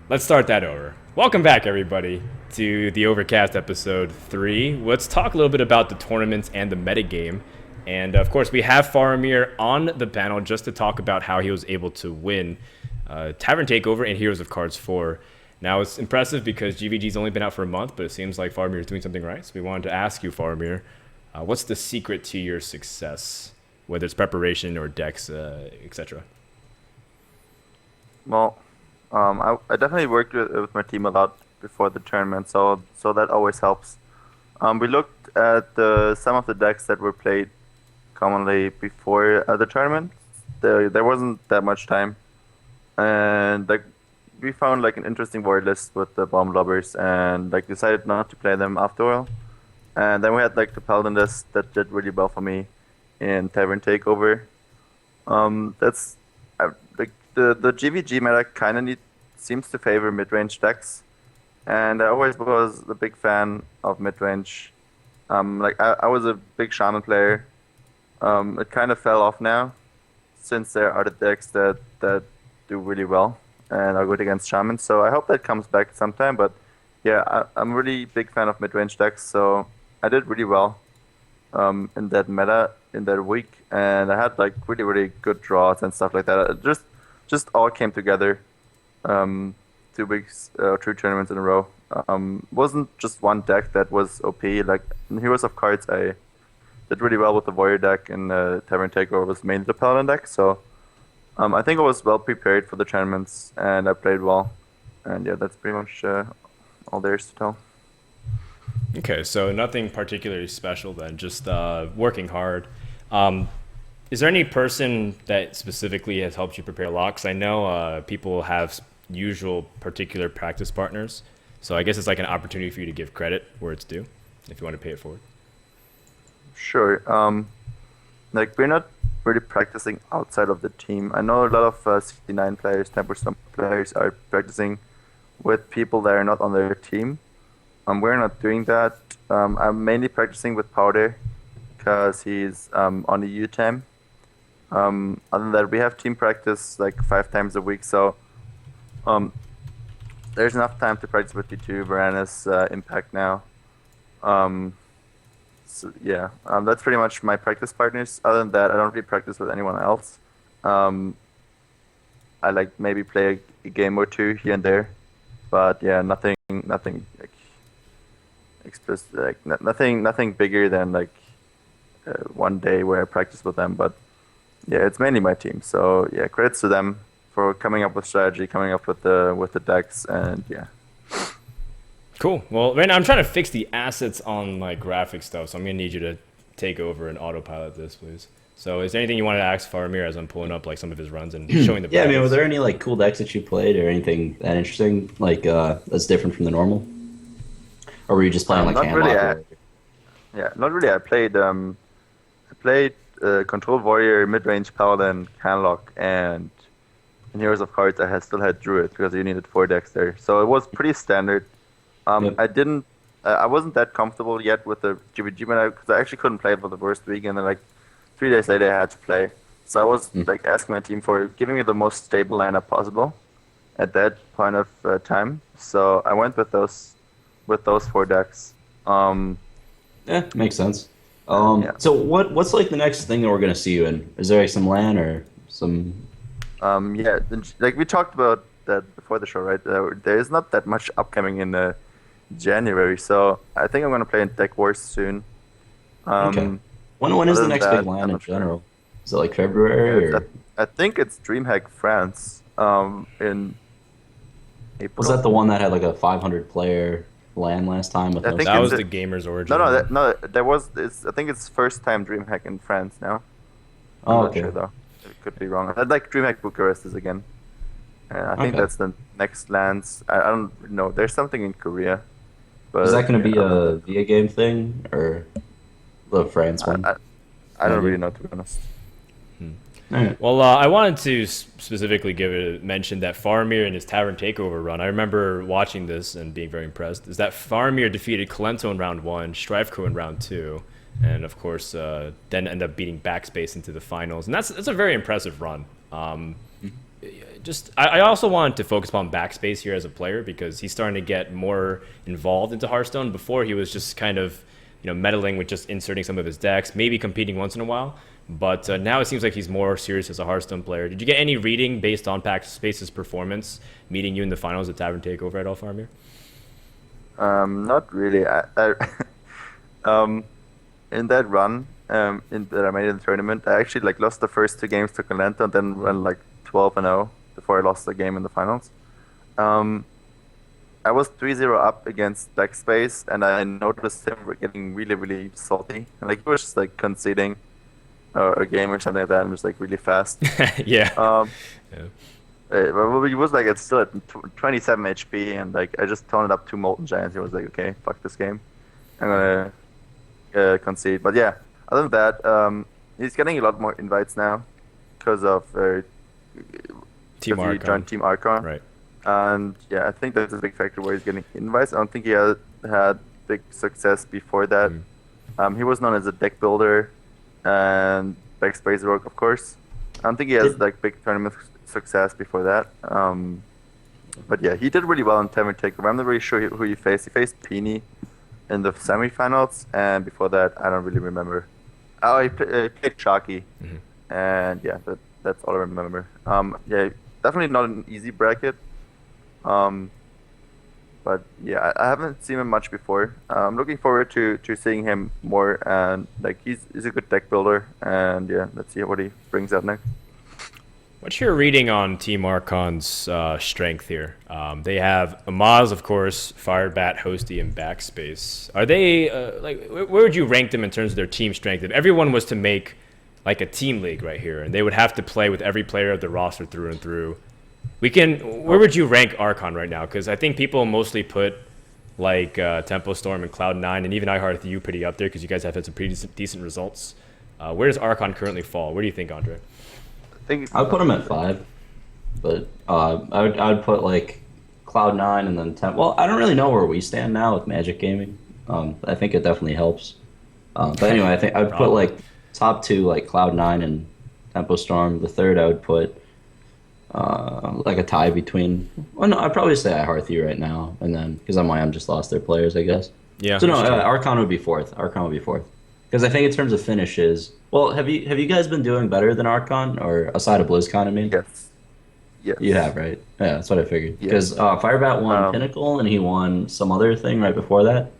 let's start that over. Welcome back, everybody, to the Overcast episode 3. Let's talk a little bit about the tournaments and the metagame. And of course, we have Faramir on the panel just to talk about how he was able to win Tavern Takeover and Heroes of Cards 4. Now, it's impressive because GVG's only been out for a month, but it seems like Faramir is doing something right. So we wanted to ask you, Faramir, what's the secret to your success, whether it's preparation or decks, etc.? Well, I definitely worked with my team a lot before the tournament, so that always helps. We looked at some of the decks that were played commonly before the tournament. There wasn't that much time, and like we found like an interesting board list with the bomb lobbers, and like decided not to play them after all. And then we had like the paladin list that did really well for me in Tavern Takeover. That's like the GVG meta kind of seems to favor mid-range decks, and I always was a big fan of mid-range. Like I was a big shaman player. It kind of fell off now, since there are the decks that do really well and are good against shamans. So I hope that comes back sometime. But yeah, I'm a really big fan of mid-range decks, so I did really well in that meta in that week, and I had like really good draws and stuff like that. It just all came together. 2 weeks, 2 tournaments in a row. Wasn't just one deck that was OP. Like in Heroes of Cards, I did really well with the Warrior deck, and Tavern Takeover was mainly the Paladin deck. So I think I was well prepared for the tournaments, and I played well. And yeah, that's pretty much all there is to tell. Okay, so nothing particularly special then, just working hard. Is there any person that specifically has helped you prepare a lot? Because I know people have usual particular practice partners, so I guess it's like an opportunity for you to give credit where it's due, if you want to pay it forward. Sure. Like we're not really practicing outside of the team. I know a lot of 69 players, 10% players are practicing with people that are not on their team. We're not doing that. I'm mainly practicing with Powder because he's on the U team. Other than that, we have team practice like 5 times a week, so there's enough time to practice with D2, Varanus, Impact now. So yeah, that's pretty much my practice partners. Other than that, I don't really practice with anyone else. I like maybe play a game or two here and there, but yeah, nothing like explicit, like nothing bigger than like one day where I practice with them. But yeah, it's mainly my team. So yeah, credits to them for coming up with strategy, coming up with the decks, and yeah. Cool. Well, right now I'm trying to fix the assets on my graphic stuff, so I'm gonna need you to take over and autopilot this, please. So, is there anything you wanted to ask Faramir as I'm pulling up like some of his runs and showing the? Yeah, I mean, were there any like cool decks that you played, or anything that interesting, like that's different from the normal? Or were you just playing like not Handlock? really. Yeah, not really. I played Control Warrior, Mid-Range Paladin, Handlock, and in Heroes of Cards I still had Druid because you needed 4 decks there. So it was pretty standard. Yep. I wasn't that comfortable yet with the GVG meta because I actually couldn't play it for the first week, and then like 3 days later I had to play. So I was like asking my team for giving me the most stable lineup possible at that point of time. So I went with those 4 decks. Yeah, makes sense. So what's like the next thing that we're gonna see you in? Is there like some LAN or some? Yeah, like we talked about that before the show, right? There is not that much upcoming in January, so I think I'm gonna play in Deck Wars soon. Okay. When is the next big LAN in general? Is it like February or? I think it's DreamHack France. In April. Was that the one that had like a 500 player LAN last time with us? That was the Gamers Origin. No, there was. I think it's first time DreamHack in France now. I'm not sure though. It could be wrong. I'd like DreamHack Bucharest is again. I think that's the next lands. I don't know. There's something in Korea. But is that going to be a VIA game thing or the France one? I don't really know, to be honest. Right. Well, I wanted to specifically give a mention that Faramir in his Tavern Takeover run, I remember watching this and being very impressed, is that Faramir defeated Kalento in round 1, Strifeco in round 2, and of course then ended up beating Backspace into the finals. And that's a very impressive run. I also wanted to focus on Backspace here as a player because he's starting to get more involved into Hearthstone. Before he was just kind of, meddling with just inserting some of his decks, maybe competing once in a while. But now it seems like he's more serious as a Hearthstone player. Did you get any reading based on Backspace's performance, meeting you in the finals at Tavern Takeover at all, Faramir? Not really. In that run that I made in the tournament, I actually lost the first 2 games to Kalento and then went 12-0 before I lost the game in the finals. I was 3-0 up against Backspace, and I noticed him getting really, really salty. Like he was just like conceding a game or something like that, and was like really fast. Yeah. Um, Yeah. well, he was like it's still at 27 HP, and like I just toned it up 2 Molten Giants. He was like, okay, fuck this game, I'm gonna concede. But yeah, other than that, he's getting a lot more invites now because of Team he Archon. joined Team Archon. Right. And yeah, I think that's a big factor where he's getting invites. I don't think he had big success before that. He was known as a deck builder and Backspace Rogue, of course. I don't think he has like big tournament success before that. But yeah, he did really well in Tavern Takeover. I'm not really sure who he faced. He faced Peony in the semifinals, and before that, I don't really remember. Oh, he played Chalky, and yeah, that's all I remember. Yeah, definitely not an easy bracket. But yeah, I haven't seen him much before. I'm looking forward to seeing him more, and like he's a good deck builder, and yeah, let's see what he brings out next. What's your reading on Team Archon's strength here? They have Amaz, of course, Firebat, Hosty, and Backspace. Are they like where would you rank them in terms of their team strength? If everyone was to make like a team league right here, and they would have to play with every player of the roster through and through, where would you rank Archon right now? Because I think people mostly put like Tempo Storm and Cloud9, and even iHeartU pretty up there because you guys have had some pretty decent results. Where does Archon currently fall? Where do you think, Andre? I would put him at 5, but I would put like Cloud9 and then Tempo. Well, I don't really know where we stand now with Magic Gaming. I think it definitely helps. But anyway, I think I would put like top 2 like Cloud9 and Tempo Storm. The third I would put like a tie between. Well, no, I'd probably say iHeartU right now, and then because MYM just lost their players, I guess. Yeah. So no, Archon would be 4th. Archon would be 4th. Because I think in terms of finishes, well, have you guys been doing better than Archon, or aside of BlizzCon? I mean, Yes. Yes. you have, right? Yeah, that's what I figured. Yeah. Because Firebat won Pinnacle, and he won some other thing right before that.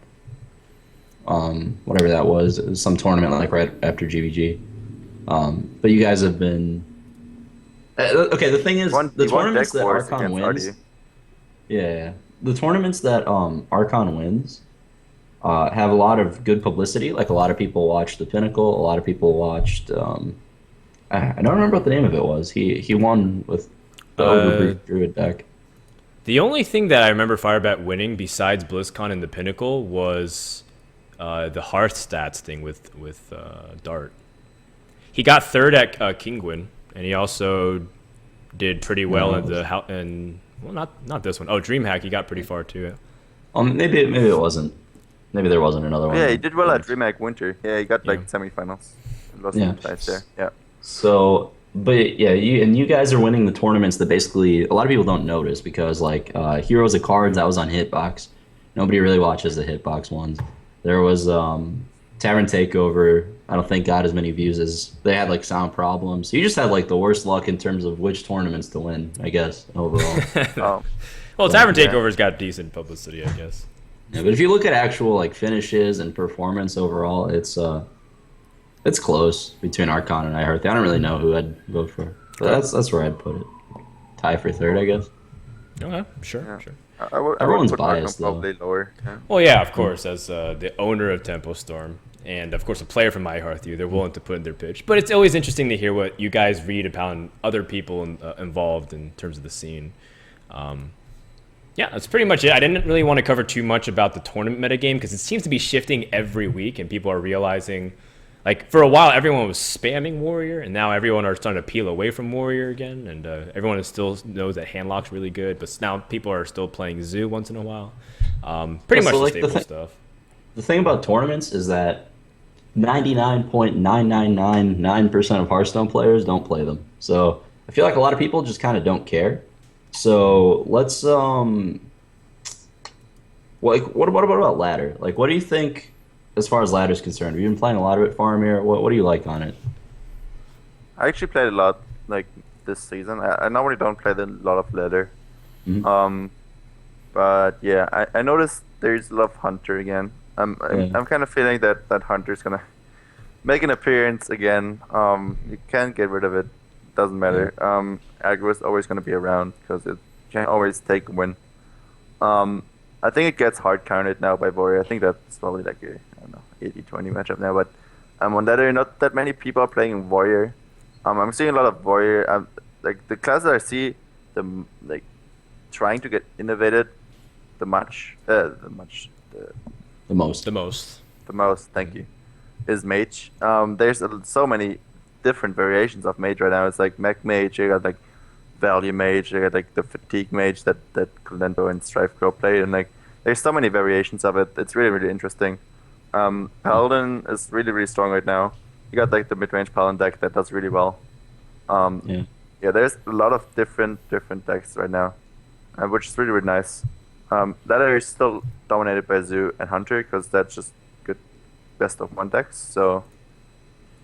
Whatever that was, it was some tournament like right after GVG. But you guys have been okay. The thing is, the tournaments that Archon wins. Yeah, the tournaments that Archon wins. Have a lot of good publicity. Like a lot of people watched the Pinnacle. A lot of people watched. I don't remember what the name of it was. He won with the Overbreed Druid deck. The only thing that I remember Firebat winning besides BlizzCon and the Pinnacle was the Hearth stats thing with Dart. He got 3rd at Kingwin, and he also did pretty well at well, not this one. Oh, DreamHack, he got pretty far too. Maybe it wasn't. Maybe there wasn't another one. Yeah, he did well at DreamHack Winter. Yeah, he got like semifinals. Lost some ties there. Yeah. So, but yeah, you guys are winning the tournaments that basically a lot of people don't notice because like Heroes of Cards, that was on Hitbox. Nobody really watches the Hitbox ones. There was Tavern Takeover. I don't think got as many views as they had like sound problems. So you just had like the worst luck in terms of which tournaments to win, I guess, overall. Well, Tavern Takeover's got decent publicity, I guess. Yeah, but if you look at actual like finishes and performance overall, it's close between Archon and iHeartU. I don't really know who I'd vote for, but that's where I'd put it. Tie for 3rd, I guess. Okay, sure. Everyone's put biased, Archon probably lower. Yeah. Well, yeah, of course, as the owner of Tempo Storm and of course a player from iHeartU, they're willing to put in their pitch. But it's always interesting to hear what you guys read about other people involved in terms of the scene. Yeah, that's pretty much it. I didn't really want to cover too much about the tournament metagame because it seems to be shifting every week, and people are realizing, like, for a while everyone was spamming Warrior, and now everyone are starting to peel away from Warrior again, and everyone still knows that Handlock's really good, but now people are still playing Zoo once in a while. Pretty much the stable stuff. The thing about tournaments is that 99.9999% of Hearthstone players don't play them. So I feel like a lot of people just kind of don't care. So let's what about ladder? Like, what do you think as far as ladder is concerned? Have you been playing a lot of it, Faramir? What do you like on it? I actually played a lot like this season. I normally don't play a lot of ladder. Mm-hmm. But yeah, I noticed there's a lot of Hunter again. I'm kind of feeling that Hunter's gonna make an appearance again. You can't get rid of it. Doesn't matter. Aggro is always gonna be around because it can always take a win. I think it gets hard counted now by Warrior. I think that's probably like a, I don't know, 80-20 matchup now. But on that area, not that many people are playing Warrior. I'm seeing a lot of Warrior. Like the class that I see, like trying to get innovated, the most. The most. most. Thank you. Is Mage. There's so many different variations of Mage right now. It's like Mech Mage. You got like Value Mage. You got like the Fatigue Mage that Colento and Strife Pro play, and like there's so many variations of it. It's really really interesting. Paladin is really really strong right now. You got like the mid-range Paladin deck that does really well. Yeah, there's a lot of different decks right now, which is really really nice. That area is still dominated by Zoo and Hunter because that's just good best of one decks. So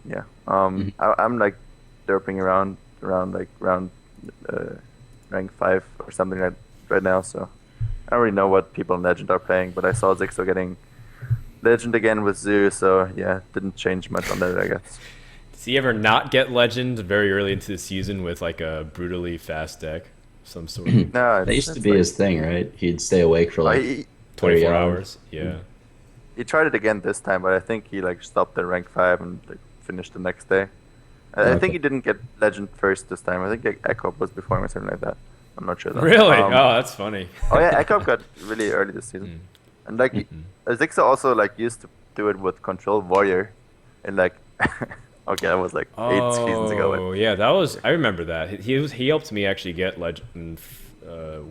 yeah, I'm like derping around like rank 5 or something like right now. So I don't really know what people in Legend are playing, but I saw Zixo getting Legend again with Zoo. So yeah, didn't change much on that, I guess. Does he ever not get Legend very early into the season with like a brutally fast deck of some sort? No, That used to be his thing, right? He'd stay awake for like 24 hours. Yeah. He tried it again this time, but I think he like stopped at rank 5 and like finished the next day. I think he didn't get Legend first this time. I think like, Echo was before him or something like that. I'm not sure though. Really? Oh, that's funny. Oh yeah, Echo got really early this season. And like Zixo also like used to do it with Control Warrior, and like okay, that was like 8 seasons ago. Oh yeah, that was. I remember that. He helped me actually get Legend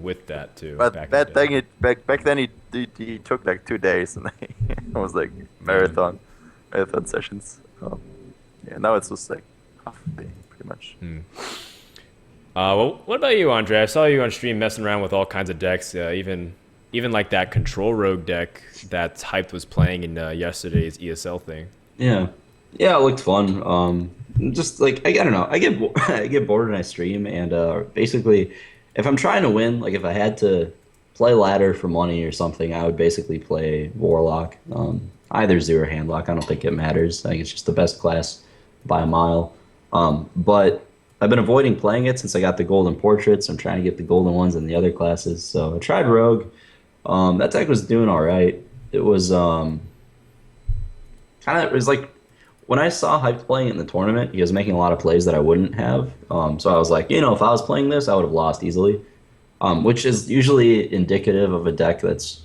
with that too. But back that in the day. thing, back then he took like 2 days, and it was like marathon sessions. Yeah, now it's just like half a day, pretty much. Well, what about you, Andre? I saw you on stream messing around with all kinds of decks, even like that Control Rogue deck that Hyped was playing in yesterday's ESL thing. Yeah, it looked fun. Just like I don't know, I get bored when I stream, and basically, if I'm trying to win, like if I had to play ladder for money or something, I would basically play Warlock. Either Zoo or Handlock. I don't think it matters. I think it's just the best class by a mile. But I've been avoiding playing it since I got the golden portraits. I'm trying to get the golden ones in the other classes. So I tried Rogue. That deck was doing all right. It was it was like when I saw Hyped playing it in the tournament, he was making a lot of plays that I wouldn't have. So I was like, if I was playing this, I would have lost easily, which is usually indicative of a deck that's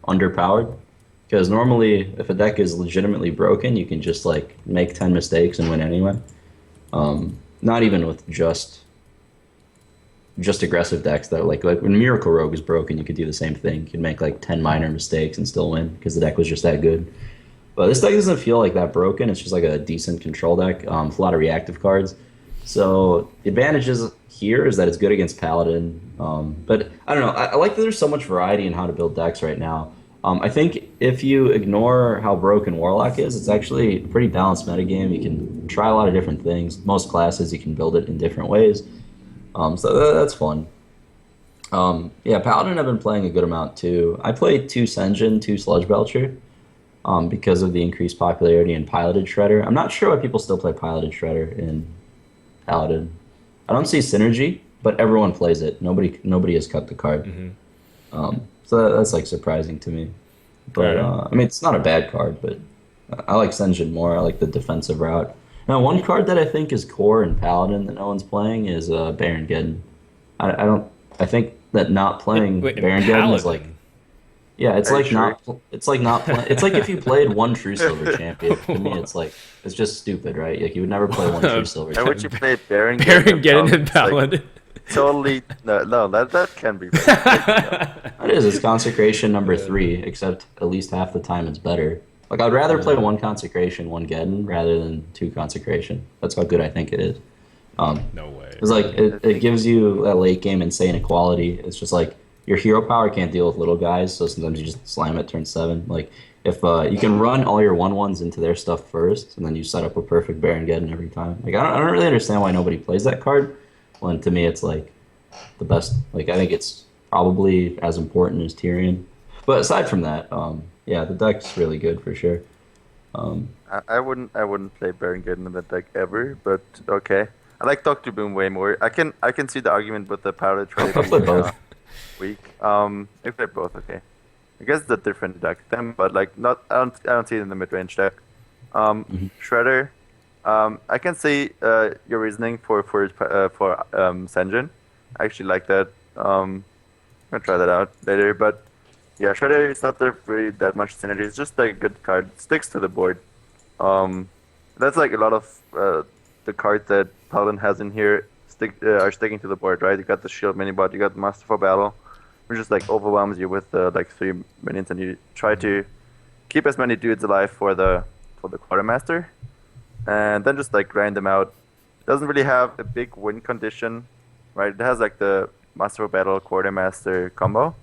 underpowered. Because normally, if a deck is legitimately broken, you can just like make 10 mistakes and win anyway. Not even with just aggressive decks that like when Miracle Rogue is broken, you could do the same thing. You could make like 10 minor mistakes and still win because the deck was just that good. But this deck doesn't feel like that broken. It's just like a decent control deck with a lot of reactive cards. So the advantages here is that it's good against Paladin. But I don't know. I like that there's so much variety in how to build decks right now. I think if you ignore how broken Warlock is, it's actually a pretty balanced metagame. You can try a lot of different things. Most classes, you can build it in different ways. So that's fun. Yeah, Paladin I've been playing a good amount too. I played 2 Senjin, 2 Sludge Belcher because of the increased popularity in Piloted Shredder. I'm not sure why people still play Piloted Shredder in Paladin. I don't see synergy, but everyone plays it. Nobody has cut the card. So that's like surprising to me. But I mean, it's not a bad card, but I like Senjin more. I like the defensive route. Now, one card that I think is core in Paladin that no one's playing is Baron Geddon. I think that not playing Baron Geddon is like, yeah, it's like not playing. It's like if you played one True Silver champion. To me, it's just stupid, right? Like you would never play one True Silver champion. Why would you play Baron Geddon in Paladin? Totally no, that can be right. It is. It's consecration number 3, except at least half the time it's better. Like I'd rather play 1 consecration, 1 Geddon, rather than 2 consecration. That's how good I think it is. No way. It's like it gives you that late game insane equality. It's just like your hero power can't deal with little guys, so sometimes you just slam it turn 7. Like if you can run all your 1/1s into their stuff first, and then you set up a perfect Baron Geddon every time. Like I don't really understand why nobody plays that card. When to me it's like the best. Like I think it's probably as important as Tyrion. But aside from that, yeah, the deck's really good for sure. I wouldn't play Baron Geddon in that deck ever, but okay. I like Doctor Boom way more. I can see the argument with the Powder Trade being weak. If they're both okay. I guess it's a different deck then, but like not I don't see it in the mid range deck. Shredder. I can see your reasoning for Senjin. I actually like that. I'll try that out later, but yeah, Shredder is not there really that much synergy. It's just like a good card. It sticks to the board. Um, that's like a lot of the cards that Paladin has in here are sticking to the board, right? You got the shield minibot, you got the Master for Battle, which just like overwhelms you with like 3 minions, and you try to keep as many dudes alive for the quartermaster, and then just like grind them out. It doesn't really have a big win condition, right? It has like the Master of Battle quartermaster combo,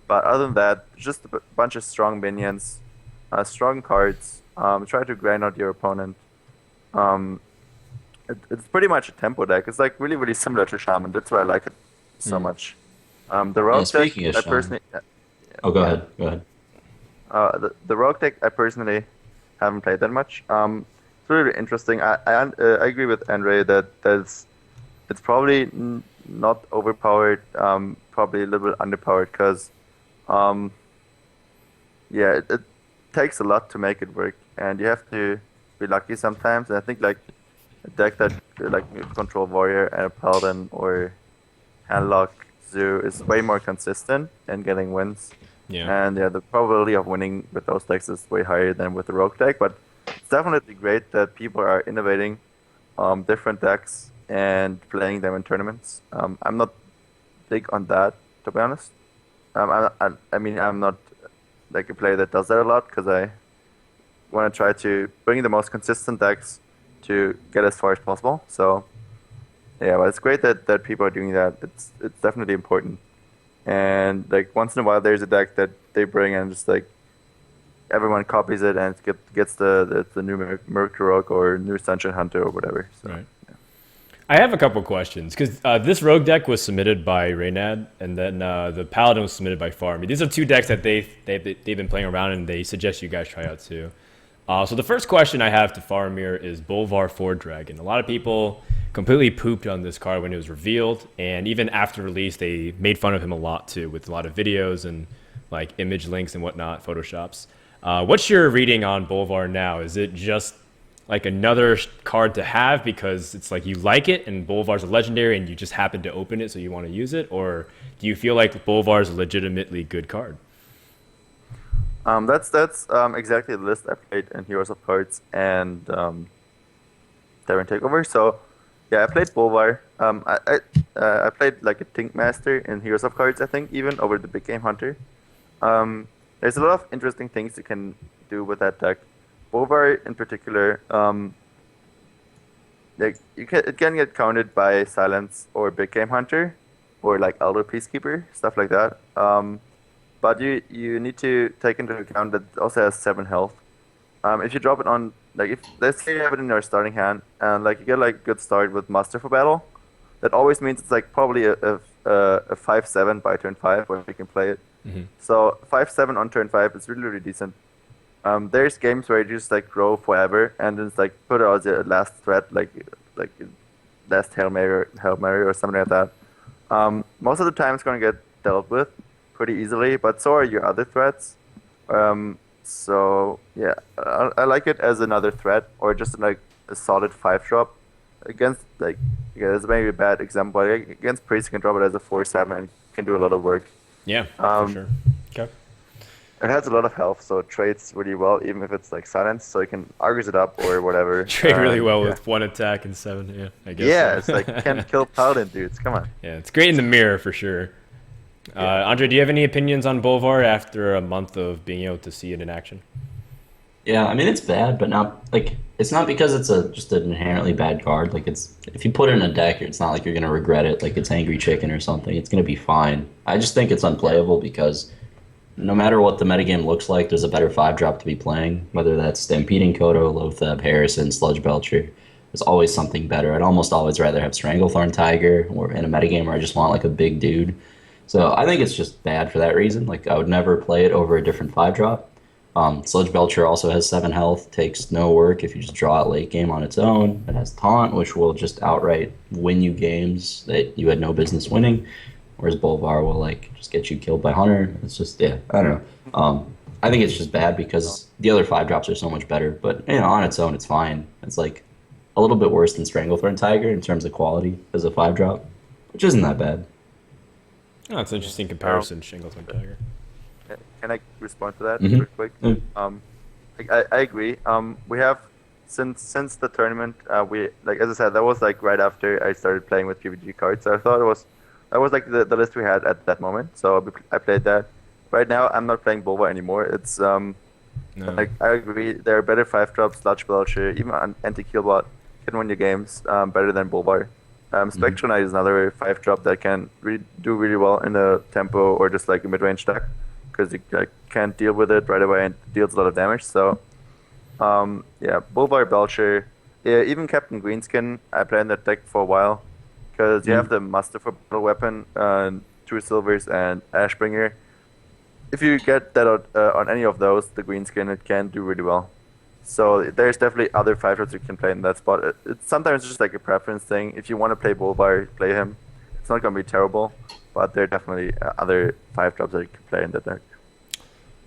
but other than that, just a bunch of strong minions, strong cards. Try to grind out your opponent. Um, it's pretty much a tempo deck. It's like really similar to Shaman. That's why I like it so much. The Rogue deck, speaking of I Shaman. personally. Oh, go ahead. Go ahead. The Rogue deck, I personally haven't played that much. It's really interesting. I agree with Andre that it's probably not overpowered. Probably a little bit underpowered because, yeah, it takes a lot to make it work, and you have to be lucky sometimes. And I think like a deck that like Control Warrior and a Paladin or Handlock Zoo is way more consistent in getting wins. Yeah. And yeah, the probability of winning with those decks is way higher than with the Rogue deck. But it's definitely great that people are innovating different decks and playing them in tournaments. I'm not big on that, to be honest. I mean, I'm not like a player that does that a lot because I want to try to bring the most consistent decks to get as far as possible. So yeah, but it's great that people are doing that. It's definitely important. And like once in a while, there's a deck that they bring and just like everyone copies it and gets the new Mercury Rogue or new Sunshine Hunter or whatever. So, Right. yeah. I have a couple questions because this Rogue deck was submitted by Reynad, and then the Paladin was submitted by Faramir. These are two decks that they've been playing around, and they suggest you guys try out too. So the first question I have to Faramir is Bolvar 4 Dragon. A lot of people completely pooped on this card when it was revealed, and even after release, they made fun of him a lot too, with a lot of videos and like image links and whatnot, photoshops. What's your reading on Bolvar now? Is it just like another card to have because it's like you like it and Bolvar's a legendary and you just happen to open it so you want to use it, or do you feel like Bolvar's a legitimately good card? That's exactly the list I played in Heroes of Cards and Terran Takeover. So yeah, I played Bolvar. I played like a Tink Master in Heroes of Cards, I think, even over the Big Game Hunter. There's a lot of interesting things you can do with that deck. Bolvar in particular, like it can get countered by Silence or Big Game Hunter, or like Elder Peacekeeper, stuff like that. But you need to take into account that it also has 7 health. If you drop it on, like if let's say you have it in your starting hand and like you get like a good start with Master for Battle, that always means it's like probably a 5/7 by turn 5 where you can play it. So 5/7 on turn 5 is really decent. There's games where you just like grow forever and then it's like put it as a last threat, like last Hail Mary or something like that. Most of the time it's gonna get dealt with pretty easily, but so are your other threats. So yeah, I like it as another threat or just like a solid 5-drop against like it's maybe a bad example. But against Priest, you can drop it as a 4/7 and can do a lot of work. Yeah, for sure. Okay. It has a lot of health, so it trades really well, even if it's like silence. So you can Argus it up or whatever. Trade really well yeah. with 1 attack and 7. Yeah, I guess. Yeah, so. it's like you can't kill Paladin dudes. Come on. Yeah, it's great in the mirror for sure. Andre, do you have any opinions on Bolvar after a month of being able to see it in action? Yeah, I mean it's bad, but not like it's not because it's just an inherently bad card. Like it's if you put it in a deck, it's not like you're gonna regret it. Like it's Angry Chicken or something. It's gonna be fine. I just think it's unplayable because no matter what the metagame looks like, there's a better 5-drop to be playing. Whether that's Stampeding Kodo, Lothab, Harrison, Sludge Belcher, there's always something better. I'd almost always rather have Stranglethorn Tiger or in a metagame where I just want like a big dude. So I think it's just bad for that reason. Like I would never play it over a different 5-drop. Sludge Belcher also has 7 health, takes no work if you just draw it late game on its own. It has Taunt, which will just outright win you games that you had no business winning. whereas Bolvar will like just get you killed by Hunter. It's just yeah, I don't know. I think it's just bad because the other 5 drops are so much better. But you know, on its own, it's fine. It's like a little bit worse than Stranglethorn Tiger in terms of quality as a 5 drop, which isn't that bad. Oh, it's an interesting comparison, Shingleton Tiger. Can I respond to that Mhm. real quick? I agree. We have since the tournament, we like as I said, that was like right after I started playing with PvG cards. So I thought that was like the list we had at that moment. So I played that. Right now, I'm not playing Bulba anymore. It's No. like I agree. There are better 5 drops, Sludge Belcher, even Anti-Killbot can win your games better than Bulbar. Spectral Knight is another 5 drop that can do really well in a tempo or just like a mid-range deck because you can't deal with it right away and deals a lot of damage. So yeah, Bulbar, Belcher, yeah, even Captain Greenskin. I played in that deck for a while because you have the Muster for Battle Weapon, 2 silvers, and Ashbringer. If you get that on any of those, the Greenskin, it can do really well. So there's definitely other 5 drops you can play in that spot. It's sometimes just like a preference thing. If you want to play Bulbar, play him. It's not gonna be terrible, but there are definitely other 5 drops that you can play in that deck.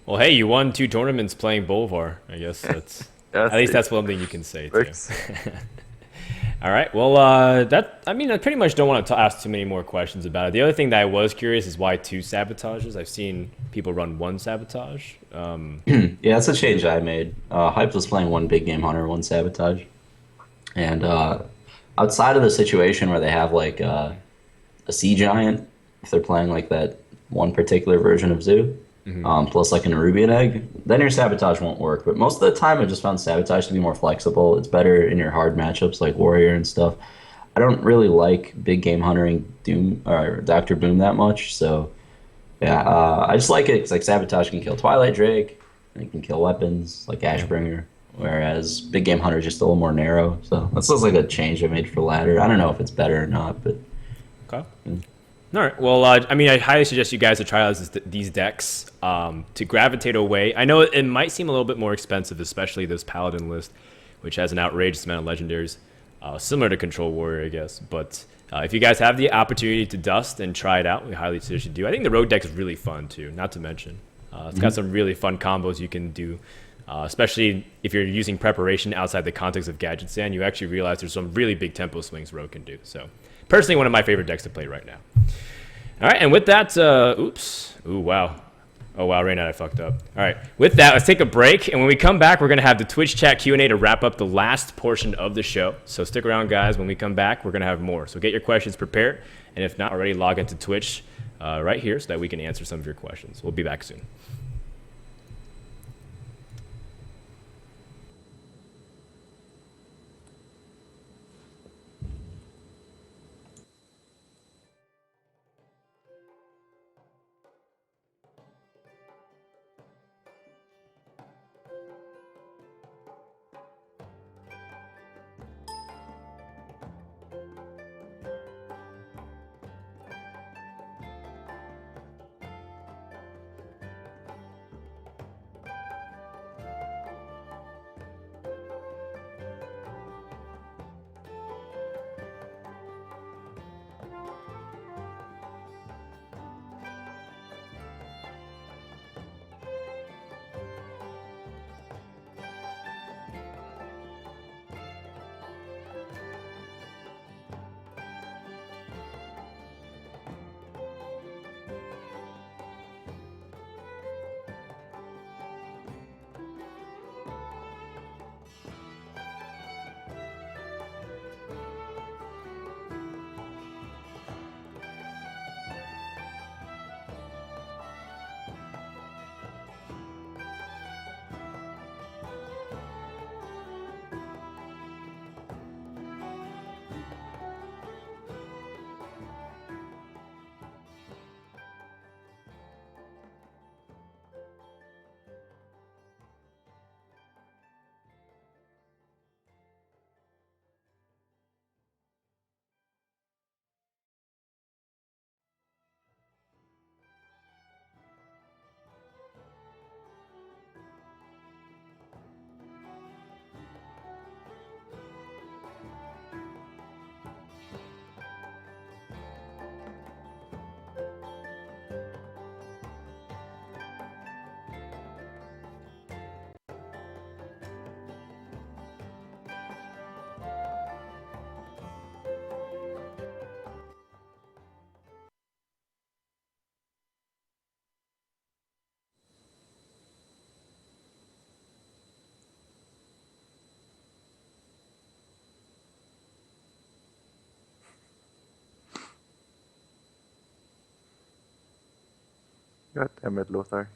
Well, hey, you won 2 tournaments playing Bolvar. I guess that's Yes, at least that's one thing you can say too. works. All right. Well, I mean, I pretty much don't want to ask too many more questions about it. The other thing that I was curious is why 2 sabotages. I've seen people run 1 sabotage. Yeah, that's a change I made. Hype was playing 1 big game hunter, 1 sabotage, and outside of the situation where they have like a sea giant, if they're playing like that one particular version of Zoo, plus like an Arubian egg, then your sabotage won't work. But most of the time, I just found sabotage to be more flexible. It's better in your hard matchups like Warrior and stuff. I don't really like big game huntering Doom or Doctor Boom that much, so yeah, I just like it because like sabotage can kill Twilight Drake, and it can kill weapons like Ashbringer. Whereas big game hunter is just a little more narrow. So that's just like a change I made for ladder. I don't know if it's better or not, but Okay. All right. Well, I mean, I highly suggest you guys to try out these decks to gravitate away. I know it might seem a little bit more expensive, especially this Paladin list, which has an outrageous amount of legendaries, similar to Control Warrior, I guess. But if you guys have the opportunity to dust and try it out, we highly suggest you do. I think the Rogue deck is really fun, too, not to mention. It's got some really fun combos you can do, especially if you're using preparation outside the context of Gadget Sand. You actually realize there's some really big tempo swings Rogue can do. So, personally, one of my favorite decks to play right now. All right, and with that, oops. Ooh, wow. Oh, wow, Reynad, I fucked up. All right, with that, let's take a break. And when we come back, we're going to have the Twitch chat Q&A to wrap up the last portion of the show. So stick around, guys. When we come back, we're going to have more. So get your questions prepared. And if not already, log into Twitch right here so that we can answer some of your questions. We'll be back soon. God damn it, Lothar.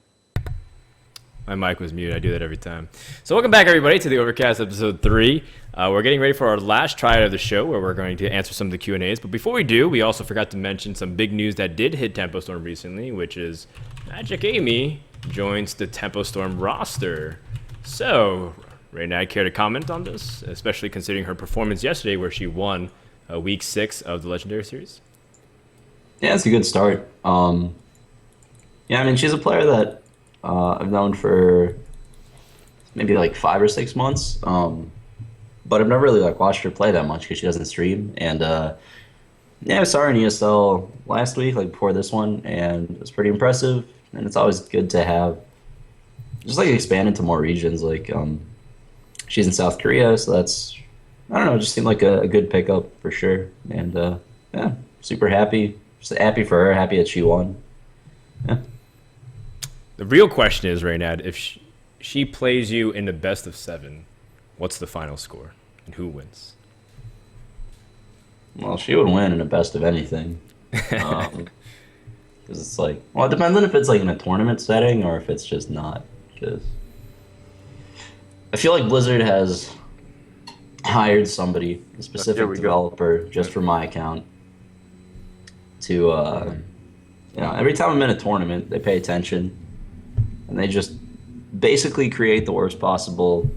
My mic was muted. I do that every time. So welcome back, everybody, to the Overcast episode 3. We're getting ready for our last tryout of the show, where we're going to answer some of the Q&As. But before we do, we also forgot to mention some big news that did hit Tempo Storm recently, which is Magic Amy joins the Tempo Storm roster. So, Reynad, care to comment on this, especially considering her performance yesterday, where she won Week 6 of the Legendary Series? Yeah, it's a good start. Yeah, I mean, she's a player that I've known for maybe like 5 or 6 months, but I've never really like watched her play that much because she doesn't stream. And yeah, I saw her in ESL last week, like before this one, and it was pretty impressive. And it's always good to have just like expand into more regions. Like she's in South Korea, so that's, I don't know, it just seemed like a good pickup for sure. And yeah, super happy, just happy for her, happy that she won. Yeah. The real question is, Reynad, if she plays you in the best of 7, what's the final score and who wins? Well, she would win in a best of anything. Because it's like, well, it depends on if it's like in a tournament setting or if it's just not. Because I feel like Blizzard has hired somebody, a specific developer, just for my account, to, you know, every time I'm in a tournament, they pay attention. And they just basically create the worst possible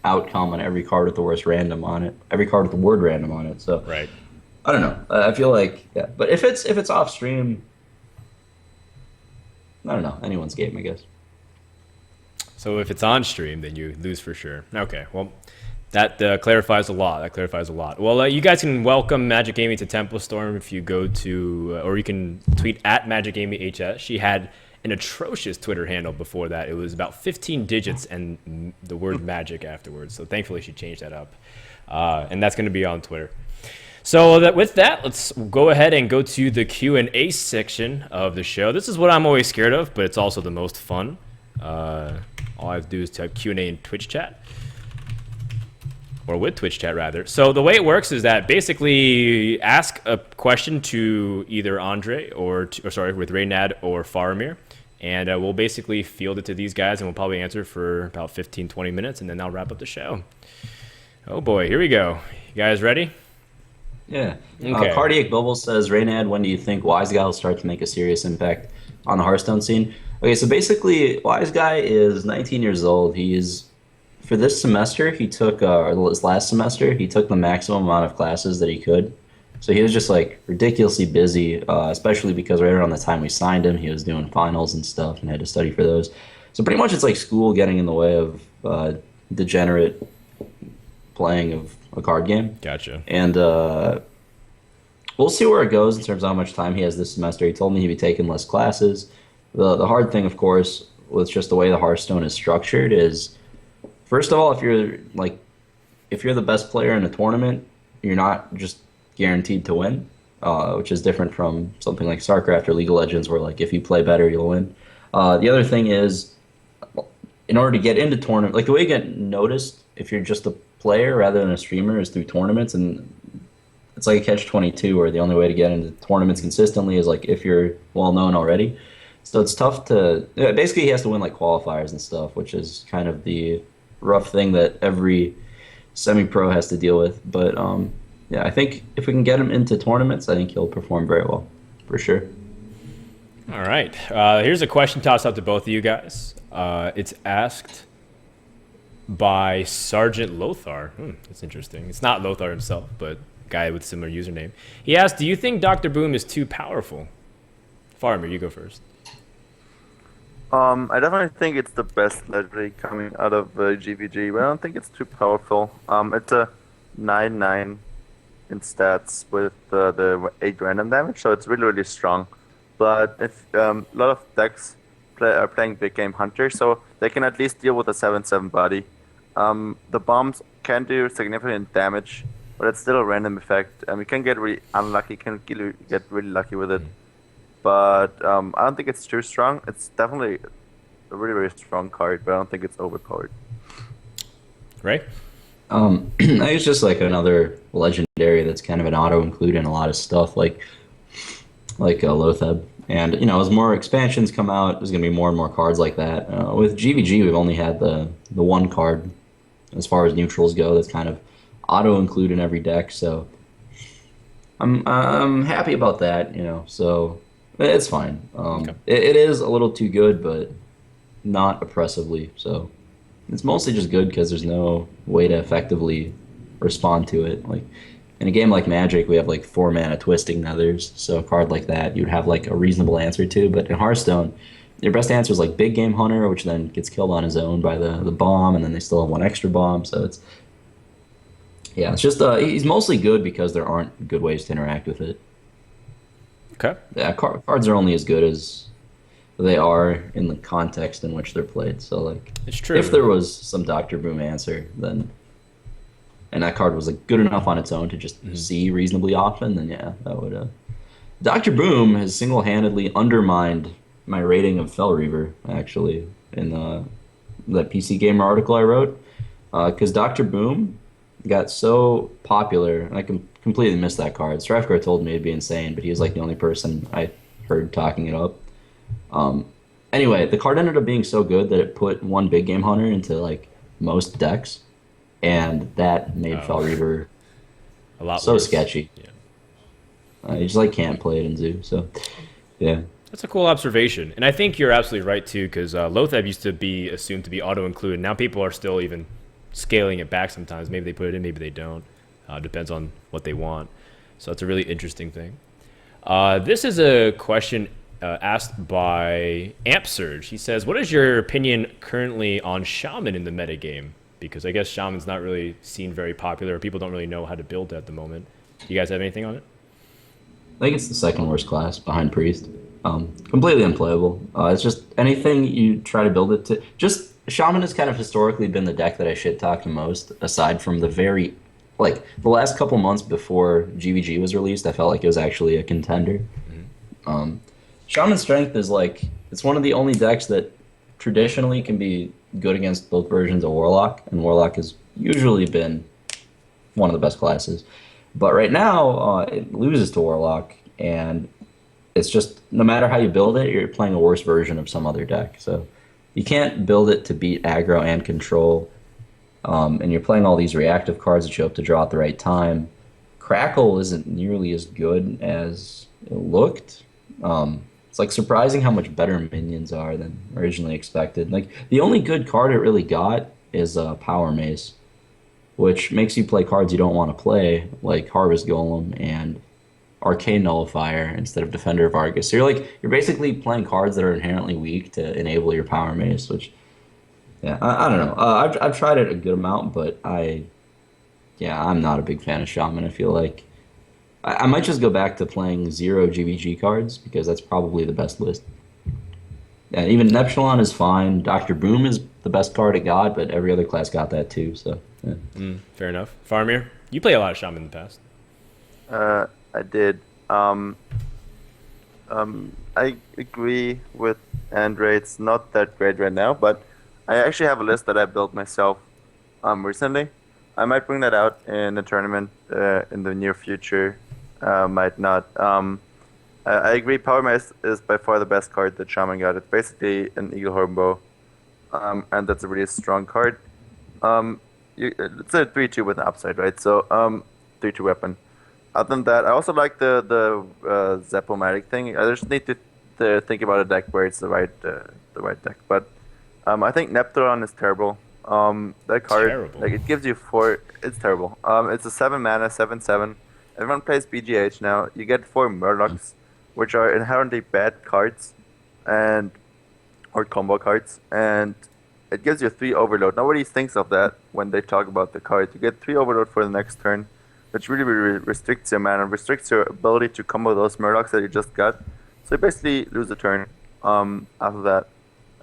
outcome on every card with the worst random on it. Every card with the word random on it. So Right. I don't know. I feel like, yeah. But if it's off stream, I don't know. Anyone's game, I guess. So if it's on stream, then you lose for sure. Okay, well, that clarifies a lot. Well, you guys can welcome Magic Amy to Tempo Storm if you go to, or you can tweet at Magic Amy HS. She had an atrocious Twitter handle before that. It was about 15 digits and the word magic afterwards. So thankfully she changed that up. And that's going to be on Twitter. So with that, let's go ahead and go to the Q&A section of the show. This is what I'm always scared of, but it's also the most fun. All I have to do is type Q&A in Twitch chat. Or with Twitch chat, rather. So the way it works is that basically ask a question to either Andre or with Reynad or Faramir. And we'll basically field it to these guys, and we'll probably answer for about 15, 20 minutes, and then I'll wrap up the show. Oh boy, here we go. You guys ready? Yeah. Okay. Cardiac Bubble says, Reynad, when do you think Wise Guy will start to make a serious impact on the Hearthstone scene? Okay, so basically, Wise Guy is 19 years old. For this semester, he took, or his last semester, he took the maximum amount of classes that he could. So he was just like ridiculously busy, especially because right around the time we signed him, he was doing finals and stuff and had to study for those. So pretty much it's like school getting in the way of degenerate playing of a card game. Gotcha. And we'll see where it goes in terms of how much time he has this semester. He told me he'd be taking less classes. The hard thing, of course, with just the way the Hearthstone is structured is, first of all, if you're the best player in a tournament, you're not just guaranteed to win, which is different from something like StarCraft or League of Legends, where like if you play better, you'll win. The other thing is, in order to get into tournament, like the way you get noticed if you're just a player rather than a streamer is through tournaments, and it's like a catch-22 where the only way to get into tournaments consistently is like if you're well known already. So it's tough to basically he has to win like qualifiers and stuff, which is kind of the rough thing that every semi-pro has to deal with. But yeah, I think if we can get him into tournaments, I think he'll perform very well, for sure. All right. Here's a question tossed out to both of you guys. It's asked by Sergeant Lothar. That's interesting. It's not Lothar himself, but a guy with a similar username. He asked, do you think Dr. Boom is too powerful? Faramir, you go first. I definitely think it's the best legendary coming out of GVG, but I don't think it's too powerful. It's a 9/9 in stats with the 8 random damage, so it's really, really strong. But if a lot of decks are playing big game Hunter, so they can at least deal with a 7/7 body. The bombs can do significant damage, but it's still a random effect, and we can get really unlucky, can get really lucky with it. But I don't think it's too strong. It's definitely a really, really strong card, but I don't think it's overpowered. Right? I think it's just like another legendary that's kind of an auto-include in a lot of stuff. Like, like Lotheb. And as more expansions come out, there's gonna be more and more cards like that. With GVG, we've only had the one card as far as neutrals go. That's kind of auto include in every deck. So I'm happy about that. So it's fine. Okay. It is a little too good, but not oppressively. So it's mostly just good because there's no way to effectively respond to it. Like in a game like Magic, we have like 4 mana Twisting Nethers, so a card like that you'd have like a reasonable answer to. But in Hearthstone, your best answer is like Big Game Hunter, which then gets killed on his own by the bomb, and then they still have one extra bomb. So it's just he's mostly good because there aren't good ways to interact with it. Okay. Yeah, cards are only as good as they are in the context in which they're played. So like, It's true. if there was some Doctor Boom answer, then and that card was like good enough on its own to just see reasonably often, then yeah, that would. Doctor Boom has single-handedly undermined my rating of Fell Reaver actually in that PC Gamer article I wrote, because Doctor Boom got so popular, and I completely missed that card. Strafgar told me it'd be insane, but he was like the only person I heard talking it up. Anyway, the card ended up being so good that it put one Big Game Hunter into like most decks, and that made Fell Reaver A lot so worse. sketchy. Yeah. You just like can't play it in Zoo, so yeah. That's a cool observation, and I think you're absolutely right too, because Lotheb used to be assumed to be auto-included. Now people are still even scaling it back sometimes. Maybe they put it in, maybe they don't. Depends on what they want. So that's a really interesting thing. This is a question asked by Amp Surge. He says, "What is your opinion currently on Shaman in the metagame? Because I guess Shaman's not really seen very popular, or people don't really know how to build at the moment. Do you guys have anything on it?" I think it's the second worst class behind Priest. Completely unplayable. It's just anything you try to build it to. Just Shaman has kind of historically been the deck that I shit talk the most, aside from the last couple months before GVG was released. I felt like it was actually a contender. Shaman's strength is like it's one of the only decks that traditionally can be good against both versions of Warlock, and Warlock has usually been one of the best classes. But right now, it loses to Warlock, and it's just no matter how you build it, you're playing a worse version of some other deck. So you can't build it to beat aggro and control, and you're playing all these reactive cards that you hope to draw at the right time. Crackle isn't nearly as good as it looked. It's like surprising how much better minions are than originally expected. Like the only good card it really got is Power Mace, which makes you play cards you don't want to play, like Harvest Golem and Arcane Nullifier instead of Defender of Argus. So you're basically playing cards that are inherently weak to enable your Power Mace, which yeah, I don't know. I've tried it a good amount, but I'm not a big fan of Shaman. I feel like I might just go back to playing 0 GVG cards because that's probably the best list. And even Neptulon is fine. Dr. Boom is the best card it got, but every other class got that too. So yeah. Fair enough. Faramir, you play a lot of Shaman in the past. I did. I agree with Andre. It's not that great right now, but I actually have a list that I built myself recently. I might bring that out in a tournament in the near future. Might not. I agree. Power Mace is by far the best card that Shaman got. It's basically an Eagle Horn Bow, and that's a really strong card. It's a 3/2 with an upside, right? So 3/2 weapon. Other than that, I also like the Zap-O-Matic thing. I just need to think about a deck where it's the right deck. But I think Neptulon is terrible. That card, Terrible. like it gives you 4. It's terrible. It's a 7 mana, 7/7. Everyone plays BGH now. You get 4 Murlocs, which are inherently bad cards, or combo cards, and it gives you 3 Overload. Nobody thinks of that when they talk about the card. You get 3 Overload for the next turn, which really restricts your mana, restricts your ability to combo those Murlocs that you just got. So you basically lose a turn. After that,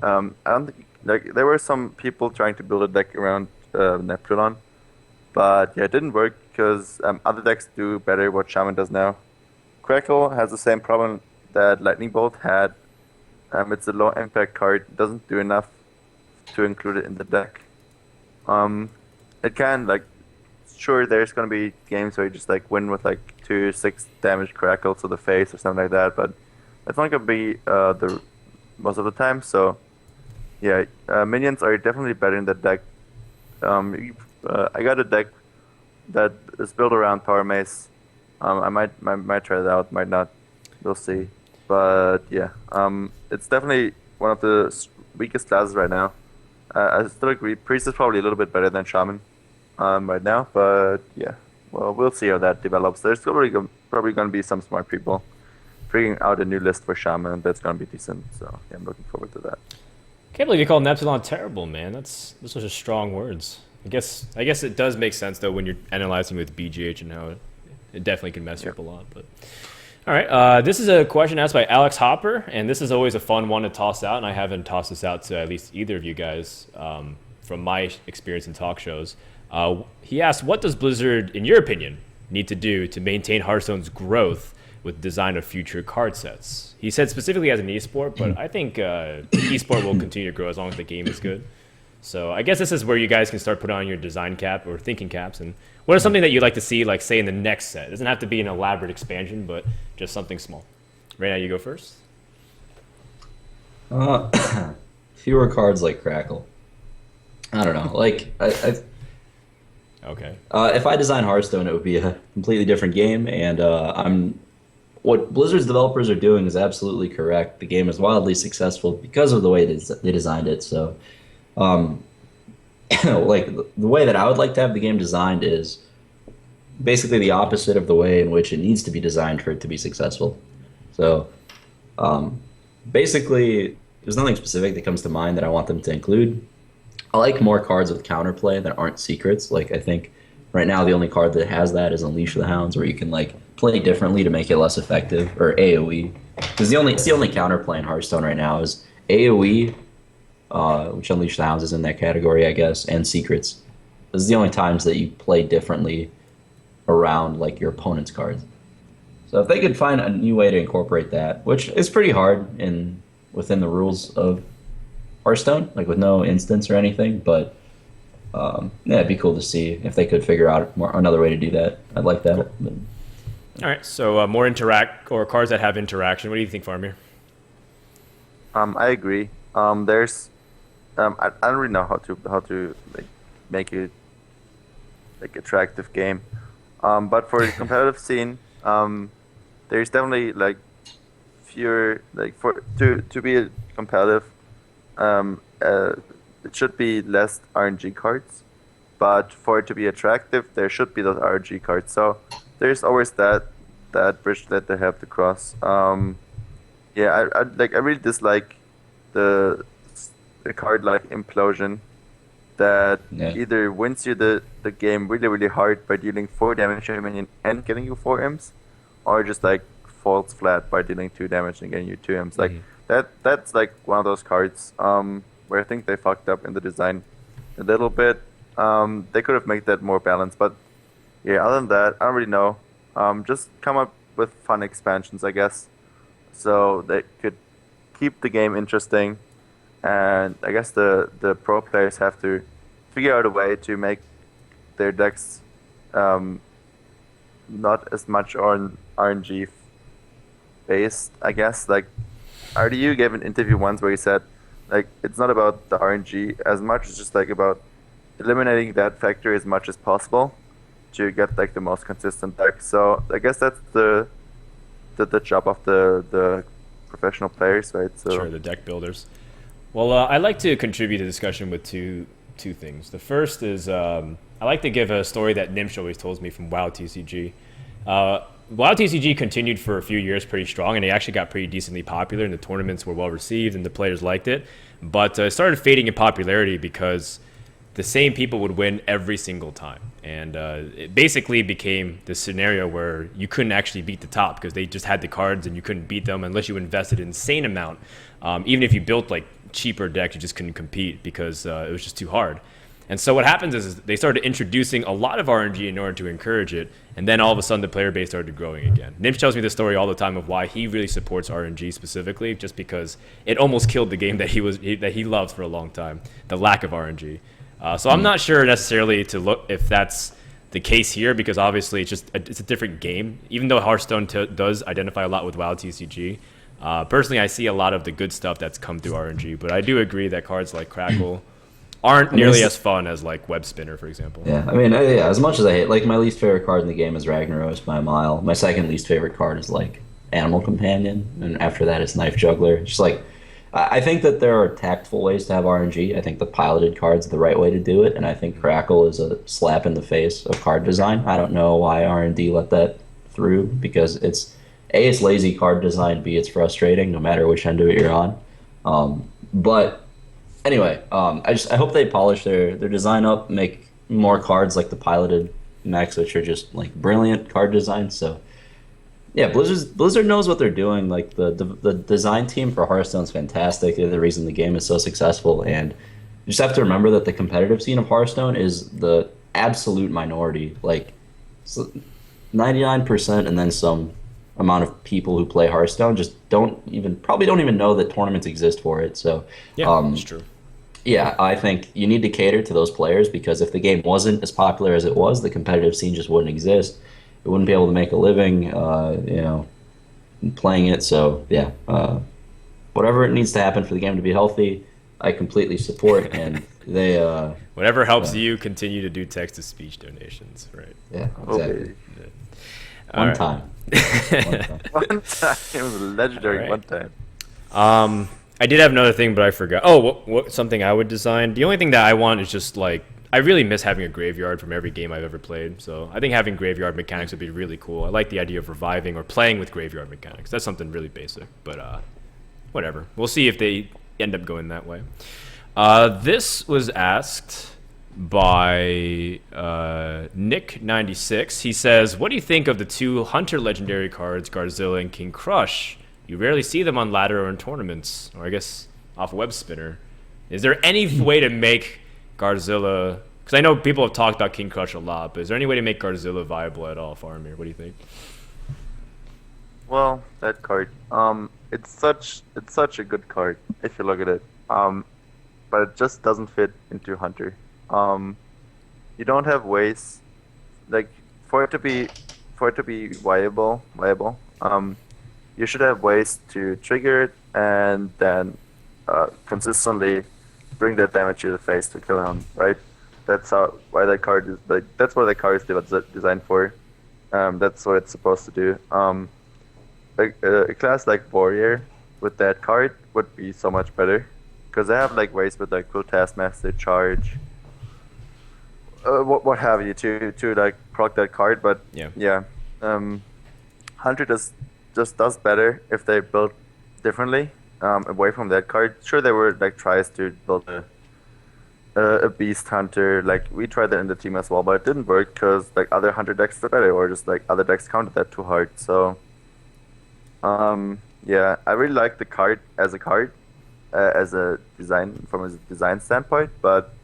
I don't think there were some people trying to build a deck around Neptulon, but yeah, it didn't work because other decks do better what Shaman does now. Crackle has the same problem that Lightning Bolt had. It's a low impact card. It doesn't do enough to include it in the deck. It can sure there's gonna be games where you just like win with like 2 6 damage crackles to the face or something like that, but it's not gonna be the most of the time. So yeah, minions are definitely better in the deck. I got a deck that is built around Power Mace. I might try it out, might not. We'll see. But yeah, it's definitely one of the weakest classes right now. I still agree. Priest is probably a little bit better than Shaman right now, but yeah, well, we'll see how that develops. There's probably going to be some smart people figuring out a new list for Shaman that's going to be decent. So yeah, I'm looking forward to that. Can't believe you call Neptulon terrible, man. Those are just strong words. I guess it does make sense though when you're analyzing with BGH and how it definitely can mess you up a lot. But all right, this is a question asked by Alex Hopper, and this is always a fun one to toss out, and I haven't tossed this out to at least either of you guys from my experience in talk shows. He asked, what does Blizzard, in your opinion, need to do to maintain Hearthstone's growth with design of future card sets? He said specifically as an esport, but I think esport will continue to grow as long as the game is good. So I guess this is where you guys can start putting on your design cap or thinking caps. And what is something that you'd like to see, like say in the next set? It doesn't have to be an elaborate expansion, but just something small. Reynad, you go first. Fewer cards like Crackle. I don't know. Like Okay. if I design Hearthstone, it would be a completely different game, and what Blizzard's developers are doing is absolutely correct. The game is wildly successful because of the way they designed it. So, like the way that I would like to have the game designed is basically the opposite of the way in which it needs to be designed for it to be successful. So, basically, there's nothing specific that comes to mind that I want them to include. I like more cards with counterplay that aren't secrets. Like, I think right now the only card that has that is Unleash the Hounds, where you can like play differently to make it less effective, or AoE. Because it's the only counterplay in Hearthstone right now is AoE, which Unleash the Hounds is in that category, I guess, and secrets. This is the only times that you play differently around like your opponent's cards. So if they could find a new way to incorporate that, which is pretty hard within the rules of Hearthstone, like with no instance or anything, but yeah, it'd be cool to see if they could figure out another way to do that. I'd like that. Cool. But, All right, so more interact or cards that have interaction. What do you think, Faramir? I agree. There's I don't really know how to like make it like attractive game. But for the competitive scene, there's definitely like fewer like to be competitive. It should be less RNG cards, but for it to be attractive, there should be those RNG cards. So there's always that bridge that they have to cross. Yeah, I really dislike the card like Implosion that either wins you the game really really hard by dealing 4 damage to a minion and getting you 4 imps, or just like falls flat by dealing 2 damage and getting you 2 imps. Like that's like one of those cards where I think they fucked up in the design a little bit. They could have made that more balanced, but yeah, other than that, I don't really know. Just come up with fun expansions, I guess, so they could keep the game interesting. And I guess the pro players have to figure out a way to make their decks not as much on RNG based, I guess. Like RDU gave an interview once where he said, like, it's not about the RNG as much, it's just like about eliminating that factor as much as possible to get like the most consistent deck. So I guess that's the job of the professional players, right? So Sure, the deck builders. Well, I'd like to contribute to the discussion with two things. The first is I like to give a story that Nimsh always tells me from WoW TCG. WoW TCG continued for a few years pretty strong, and it actually got pretty decently popular, and the tournaments were well received, and the players liked it. But it started fading in popularity because the same people would win every single time. And it basically became this scenario where you couldn't actually beat the top because they just had the cards and you couldn't beat them unless you invested an insane amount. Even if you built like cheaper decks, you just couldn't compete because it was just too hard. And so what happens is they started introducing a lot of RNG in order to encourage it, and then all of a sudden the player base started growing again. Nimsh tells me this story all the time of why he really supports RNG specifically, just because it almost killed the game that he loved for a long time, the lack of RNG. So I'm not sure necessarily to look if that's the case here because obviously it's a different game. Even though Hearthstone does identify a lot with WoW TCG, personally I see a lot of the good stuff that's come through RNG. But I do agree that cards like Crackle aren't nearly as fun as like Web Spinner, for example. Yeah, I mean, yeah, as much as I hate, like, my least favorite card in the game is Ragnaros by a mile. My second least favorite card is, like, Animal Companion, and after that it's Knife Juggler. It's just like, I think that there are tactful ways to have RNG. I think the piloted card's the right way to do it, and I think Crackle is a slap in the face of card design. I don't know why R&D let that through, because it's lazy card design, B, it's frustrating no matter which end of it you're on. But anyway, I hope they polish their design up, make more cards like the piloted mechs, which are just like brilliant card design. So yeah, Blizzard knows what they're doing. Like the design team for Hearthstone's fantastic. They're the reason the game is so successful. And you just have to remember that the competitive scene of Hearthstone is the absolute minority. Like 99% and then some amount of people who play Hearthstone just probably don't even know that tournaments exist for it. So yeah, that's true. Yeah, I think you need to cater to those players, because if the game wasn't as popular as it was, the competitive scene just wouldn't exist. It wouldn't be able to make a living, playing it. So yeah, whatever it needs to happen for the game to be healthy, I completely support. And they whatever helps you continue to do text-to-speech donations, right? Yeah, exactly. Okay. One time. One time. It was a legendary one time. I did have another thing, but I forgot. Oh, what something I would design. The only thing that I want is just like, I really miss having a graveyard from every game I've ever played. So I think having graveyard mechanics would be really cool. I like the idea of reviving or playing with graveyard mechanics. That's something really basic, but whatever. We'll see if they end up going that way. This was asked by Nick96. He says, what do you think of the two Hunter legendary cards, Garzilla and King Crush? You rarely see them on ladder or in tournaments, or I guess off Web Spinner. Is there any way to make Garzilla, because I know people have talked about King Crush a lot, but is there any way to make Garzilla viable at all, Faramir? What do you think? Well, that card, it's such a good card if you look at it, but it just doesn't fit into Hunter. You don't have ways, like, for it to be viable, you should have ways to trigger it and then consistently bring that damage to the face to kill him, right? That's why that card is, like, that's what that card is designed for. That's what it's supposed to do. A class like Warrior with that card would be so much better, because they have like ways with like Quill Taskmaster, Charge, what have you, to like proc that card. But yeah, Hunter just does better if they build differently, away from that card. Sure, there were like tries to build a Beast Hunter, like we tried that in the team as well, but it didn't work because like other Hunter decks are better, or just like other decks counted that too hard. So yeah, I really like the card, as a design, from a design standpoint, but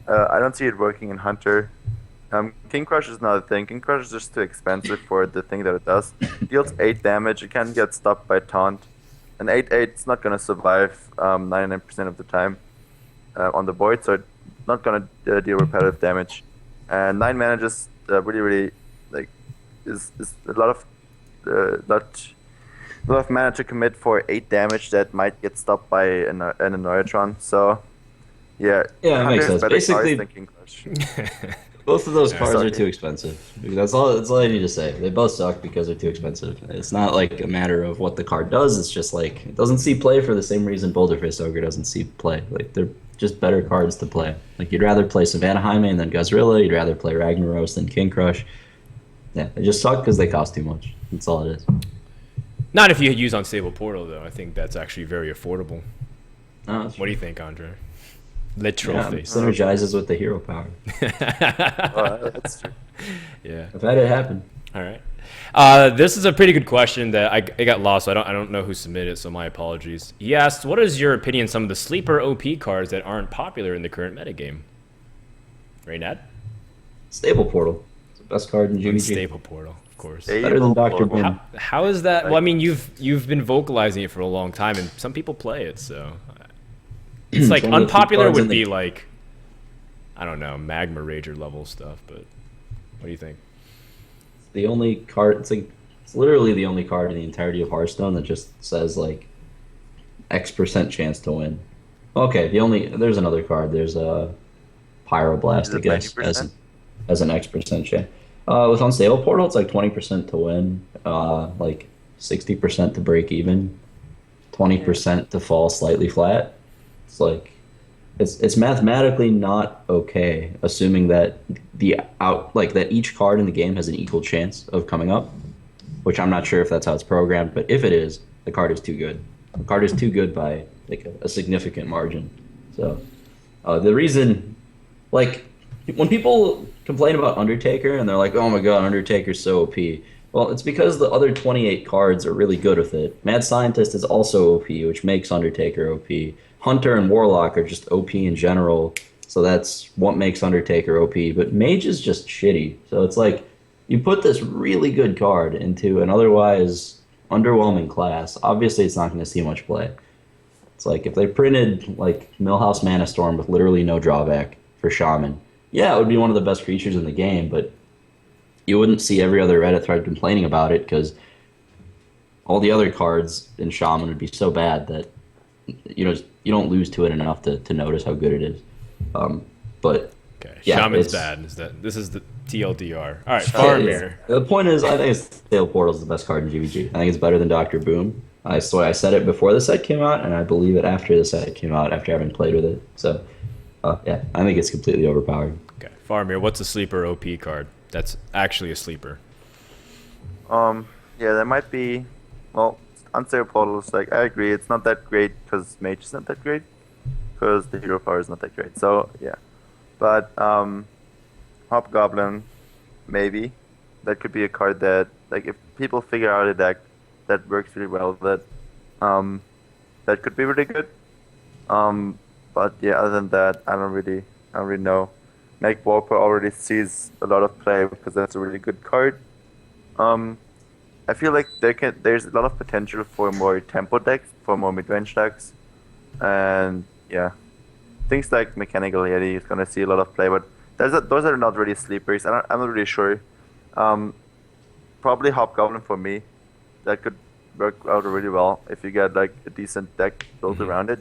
I don't see it working in Hunter. King Crush is another thing. King Crush is just too expensive for the thing that it does. It deals 8 damage, it can get stopped by taunt. And 8/8 it's not gonna survive 99% of the time on the board, so it's not gonna deal repetitive damage. And 9 mana just really like is a lot of mana to commit for 8 damage that might get stopped by an Annoyatron. So yeah, it makes sense. Basically, than King Crush. Both of those cards are too expensive. That's all I need to say. They both suck because they're too expensive. It's not like a matter of what the card does. It's just like it doesn't see play for the same reason Boulderfist Ogre doesn't see play. Like, they're just better cards to play. Like, you'd rather play Savannah Jaime than Gazrilla. You'd rather play Ragnaros than King Crush. Yeah, they just suck because they cost too much. That's all it is. Not if you use Unstable Portal, though. I think that's actually very affordable. No, what do you think, Andre? Literal face. Synergizes with the hero power. That's true. Yeah, I've had it happen. All right. This is a pretty good question that I got lost. So I don't know who submitted, so my apologies. He asked, "What is your opinion on some of the sleeper OP cards that aren't popular in the current metagame?" Reynad? Stable Portal. It's the best card in GVG. Stable Portal, of course. Better than Dr. Boom. How is that? Well, I mean, you've been vocalizing it for a long time, and some people play it, so it's like unpopular would be like, I don't know, Magma Rager level stuff, but What do you think? The only card. It's literally the only card in the entirety of Hearthstone that just says like X% chance to win. Okay, there's another card. There's a Is Pyroblast, I it guess, 90%? as an X% chance. With Unstable Portal, it's like 20% to win, like 60% to break even, 20% to fall slightly flat. It's like it's mathematically not okay, assuming that that each card in the game has an equal chance of coming up, which I'm not sure if that's how it's programmed, but if it is, the card is too good. The card is too good by like a significant margin. So the reason, like, when people complain about Undertaker and they're like, "Oh my God, Undertaker's so OP," well, it's because the other 28 cards are really good with it. Mad Scientist is also OP, which makes Undertaker OP. Hunter and Warlock are just OP in general, so that's what makes Undertaker OP. But Mage is just shitty. So it's like you put this really good card into an otherwise underwhelming class. Obviously, it's not going to see much play. It's like if they printed like Millhouse Mana Storm with literally no drawback for Shaman, yeah, it would be one of the best creatures in the game, but you wouldn't see every other Reddit thread complaining about it because all the other cards in Shaman would be so bad that you don't lose to it enough to notice how good it is. But Okay, yeah, Shaman's it's bad. This is the TLDR. All right, Yeah, Faramir. the point is, I think Stale Portal is the best card in GVG. I think it's better than Doctor Boom. I said it before the set came out, and I believe it after the set came out, after having played with it. So, yeah, I think it's completely overpowered. Okay, Faramir. What's a sleeper OP card that's actually a sleeper? Yeah, there might be. Well, Unstable Portal is like, I agree, it's not that great because Mage is not that great, because the hero power is not that great. So yeah, but Hobgoblin, maybe that could be a card that, like, if people figure out a deck that works really well, that could be really good. But yeah, other than that, I don't really know. Meg Warper already sees a lot of play because that's a really good card. I feel like there's a lot of potential for more tempo decks, for more mid-range decks, and yeah, things like Mechanical Yeti is gonna see a lot of play, but those are not really sleepers. I'm not really sure. Probably Hobgoblin for me. That could work out really well if you get like a decent deck built around it.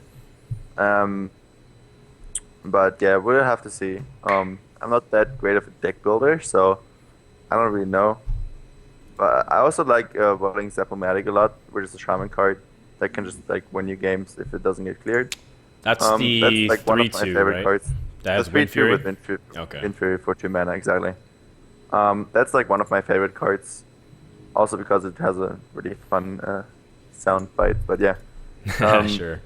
But yeah, we'll have to see. I'm not that great of a deck builder, so I don't really know. But I also like Whirling Zappomatic a lot, which is a Shaman card that can just like win you games if it doesn't get cleared. That's the That's like one of my 3/2, favorite right? cards. That has The Wind 3/2 Fury. with Okay. Wind Fury for 2 mana, exactly. That's like one of my favorite cards, also because it has a really fun sound bite. But yeah, Sure.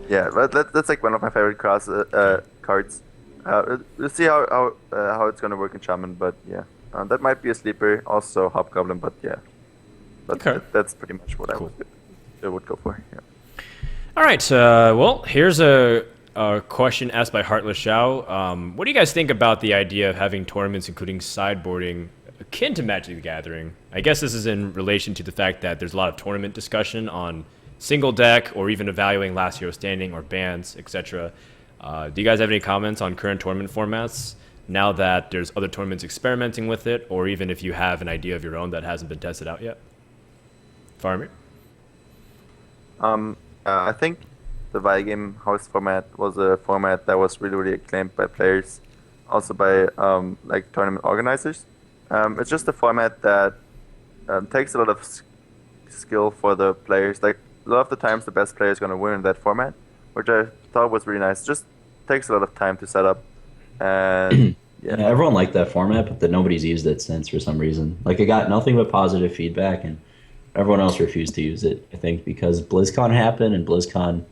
yeah, but that's like one of my favorite cards. We'll see how it's gonna work in Shaman, but yeah, that might be a sleeper. Also Hobgoblin, but yeah, but Okay. that's pretty much what Cool. I would go for. Yeah. All right. Well, here's a question asked by Heartless Shao. What do you guys think about the idea of having tournaments including sideboarding akin to Magic the Gathering? I guess this is in relation to the fact that there's a lot of tournament discussion on single deck or even evaluating last hero standing or bans, etc. Do you guys have any comments on current tournament formats now that there's other tournaments experimenting with it, or even if you have an idea of your own that hasn't been tested out yet? Faramir? I think the Game House format was a format that was really acclaimed by players, also by like tournament organizers. It's just a format that takes a lot of skill for the players. Like a lot of the times, the best player is going to win in that format, which I thought was really nice. Just takes a lot of time to set up, and Yeah, everyone liked that format, but then nobody's used it since for some reason. Like, it got nothing but positive feedback, and everyone else refused to use it, I think, because BlizzCon happened, and BlizzCon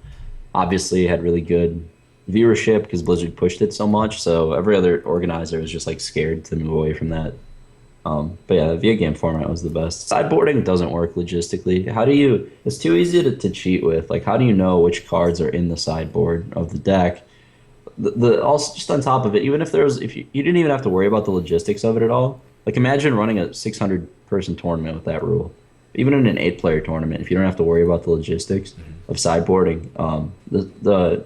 obviously had really good viewership because Blizzard pushed it so much, so every other organizer was just, like, scared to move away from that. But yeah, the VIA game format was the best. Sideboarding doesn't work logistically. It's too easy to cheat with. Like, how do you know which cards are in the sideboard of the deck? Also, just on top of it, even if you didn't even have to worry about the logistics of it at all. Like, imagine running a 600-person tournament with that rule. Even in an 8-player tournament, if you don't have to worry about the logistics of sideboarding, how do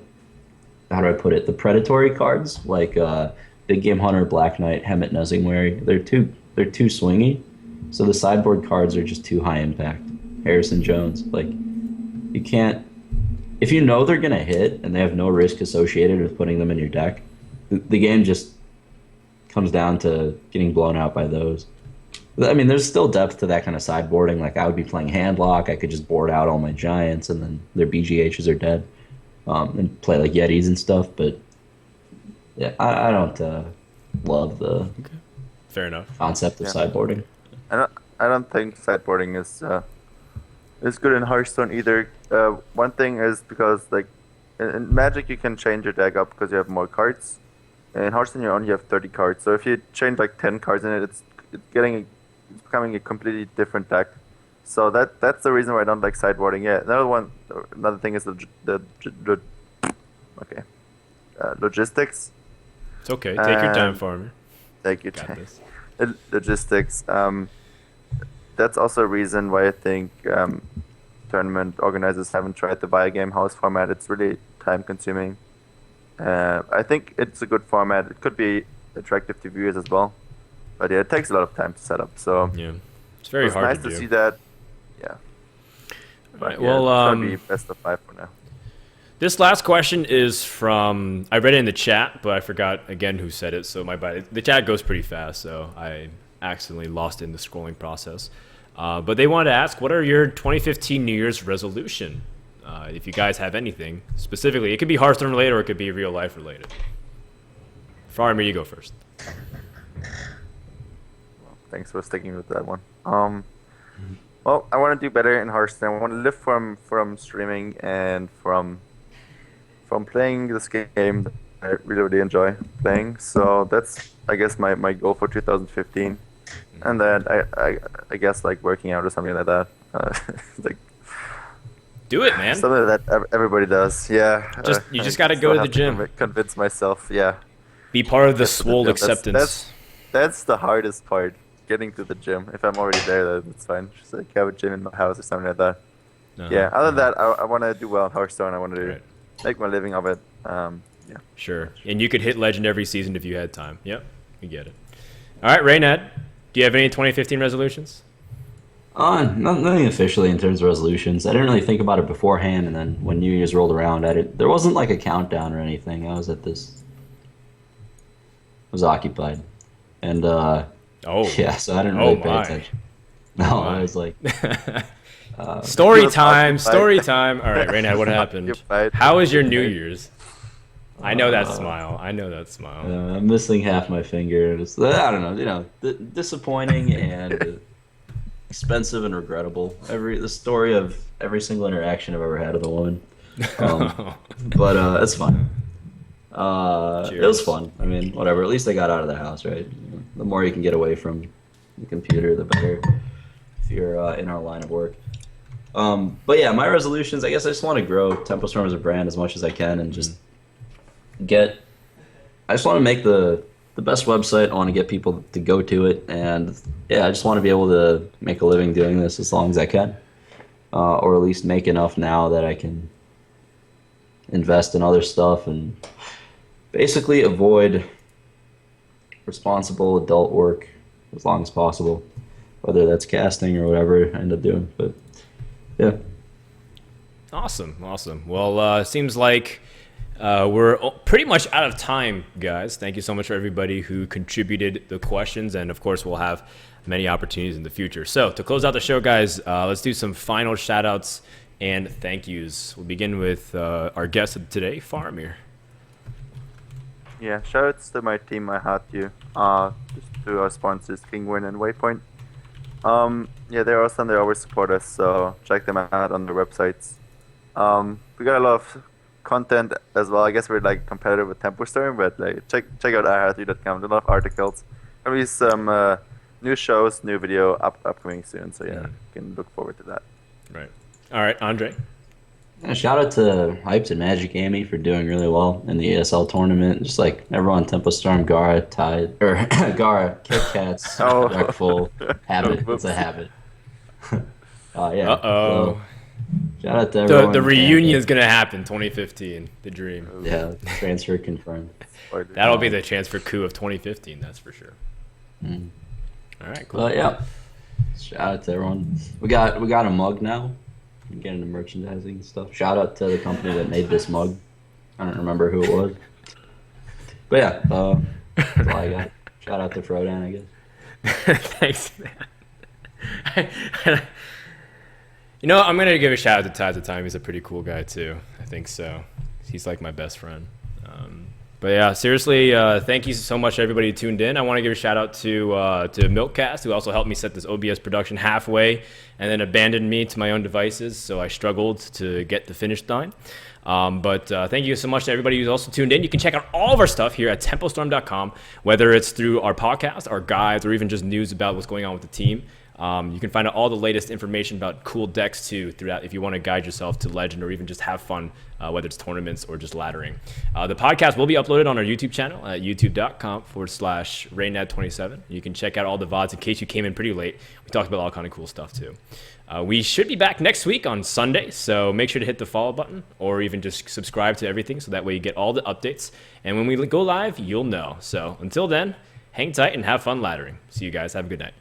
I put it? The predatory cards, like Big Game Hunter, Black Knight, Hemet, Nuzzingwary. They're too swingy, so the sideboard cards are just too high impact. Harrison Jones, like you can't. If you know they're gonna hit and they have no risk associated with putting them in your deck, the game just comes down to getting blown out by those. I mean, there's still depth to that kind of sideboarding. Like I would be playing Handlock, I could just board out all my giants, and then their BGHs are dead, and play like Yetis and stuff. But yeah, I don't love the Fair enough. concept of sideboarding. I don't think sideboarding is good in Hearthstone either. One thing is because like in Magic you can change your deck up because you have more cards. In Hearthstone you only have 30 cards. So if you change like 10 cards in it, it's becoming a completely different deck. So that's the reason why I don't like sideboarding. Yeah, another thing is logistics. It's okay. Take your time, Faramir. Take your Got time. this. Logistics. That's also a reason why I think tournament organizers haven't tried the buy game house format. It's really time consuming. I think it's a good format. It could be attractive to viewers as well. But yeah, it takes a lot of time to set up. So Yeah, it's very hard nice to to do. see that. Yeah. Alright, Yeah, well, it's gonna be best of 5 for now. This last question is from, I read it in the chat, but I forgot again who said it, so my bad. The chat goes pretty fast, so I accidentally lost it in the scrolling process. But they wanted to ask, what are your 2015 New Year's resolution? If you guys have anything specifically, it could be Hearthstone related or it could be real life related. Faramir, you go first. Thanks for sticking with that one. Well, I want to do better in Hearthstone. I want to live from streaming and from playing this game that I really, really enjoy playing. So that's, I guess, my goal for 2015. And then I guess like working out or something like that. Like Do it, man. something that everybody does. Yeah. You just I gotta still go to have the gym. Convince myself. Yeah. Be part of the That's the swole gym. That's- acceptance. That's the hardest part. Getting to the gym. If I'm already there, that's fine. Just like have a gym in my house or something like that. Uh-huh, Yeah. Other than uh-huh. that, I want to do well in Hearthstone. I want to Right. make my living of it. Yeah. Sure. And you could hit Legend every season if you had time. Yep, you get it. All right, Reynad, do you have any 2015 resolutions? Nothing officially in terms of resolutions. I didn't really think about it beforehand, and then when New Year's rolled around, there wasn't like a countdown or anything. I was occupied, and yeah, so I didn't really pay my. attention. No, I my. was like, Story You're time, occupied. story time. All right, Reynad, what happened? Occupied. How was your New Year's? I know that smile. I know that smile. I'm missing half my finger. I don't know, disappointing and expensive and regrettable. The story of every single interaction I've ever had with a woman. But it's fun. It was Cheers. fun. I mean, whatever. At least I got out of the house, right? The more you can get away from the computer, the better. If you're in our line of work. But yeah, my resolutions. I guess I just want to grow Tempo Storm as a brand as much as I can, and just I just want to make the best website. I want to get people to go to it, and yeah, I just want to be able to make a living doing this as long as I can, or at least make enough now that I can invest in other stuff and basically avoid responsible adult work as long as possible, whether that's casting or whatever I end up doing. But yeah. Awesome. Well, seems like we're pretty much out of time, guys. Thank you so much for everybody who contributed the questions, and of course, we'll have many opportunities in the future. So to close out the show, guys, let's do some final shout-outs and thank yous. We'll begin with our guest of today, Faramir. Yeah. Shoutouts to my team. I had you. Just to our sponsors, Kingwin and Waypoint. Yeah, they're awesome. They always support us. So check them out on their websites. We got a lot of content as well. I guess we're like competitive with Tempo Storm, but like check out iHeartU.com. There's a lot of articles. There'll be some new shows, new video upcoming soon. So yeah, you can look forward to that. Right. All right, Andre. Yeah, shout out to Hyped and Magic Amy for doing really well in the ESL tournament. Just like everyone, Tempo Storm, Gara, Tide, or Gara, Kit Kats, Wreckful, Habit. It's a habit. Yeah. Uh-oh. So, Shout out to everyone. The reunion is gonna happen 2015. The dream. Yeah, transfer confirmed. That'll be the transfer coup of 2015. That's for sure. Mm. All right, cool. But yeah, shout out to everyone. We got a mug now. We're getting into merchandising and stuff. Shout out to the company that made this mug. I don't remember who it was. But yeah, that's all I got. Shout out to Frodan, I guess. Thanks, man. You know, I'm gonna give a shout out to Ty the Time. He's a pretty cool guy too. I think so. He's like my best friend. But yeah, seriously, thank you so much to everybody who tuned in. I want to give a shout out to Milkcast, who also helped me set this OBS production halfway and then abandoned me to my own devices, so I struggled to get the finish line. But thank you so much to everybody who's also tuned in. You can check out all of our stuff here at tempostorm.com, whether it's through our podcast, our guides, or even just news about what's going on with the team. You can find out all the latest information about cool decks too throughout if you want to guide yourself to Legend or even just have fun, whether it's tournaments or just laddering. The podcast will be uploaded on our YouTube channel at youtube.com/Reynad27. You can check out all the VODs in case you came in pretty late. We talked about all kind of cool stuff too. We should be back next week on Sunday, so make sure to hit the follow button or even just subscribe to everything so that way you get all the updates. And when we go live, you'll know. So until then, hang tight and have fun laddering. See you guys. Have a good night.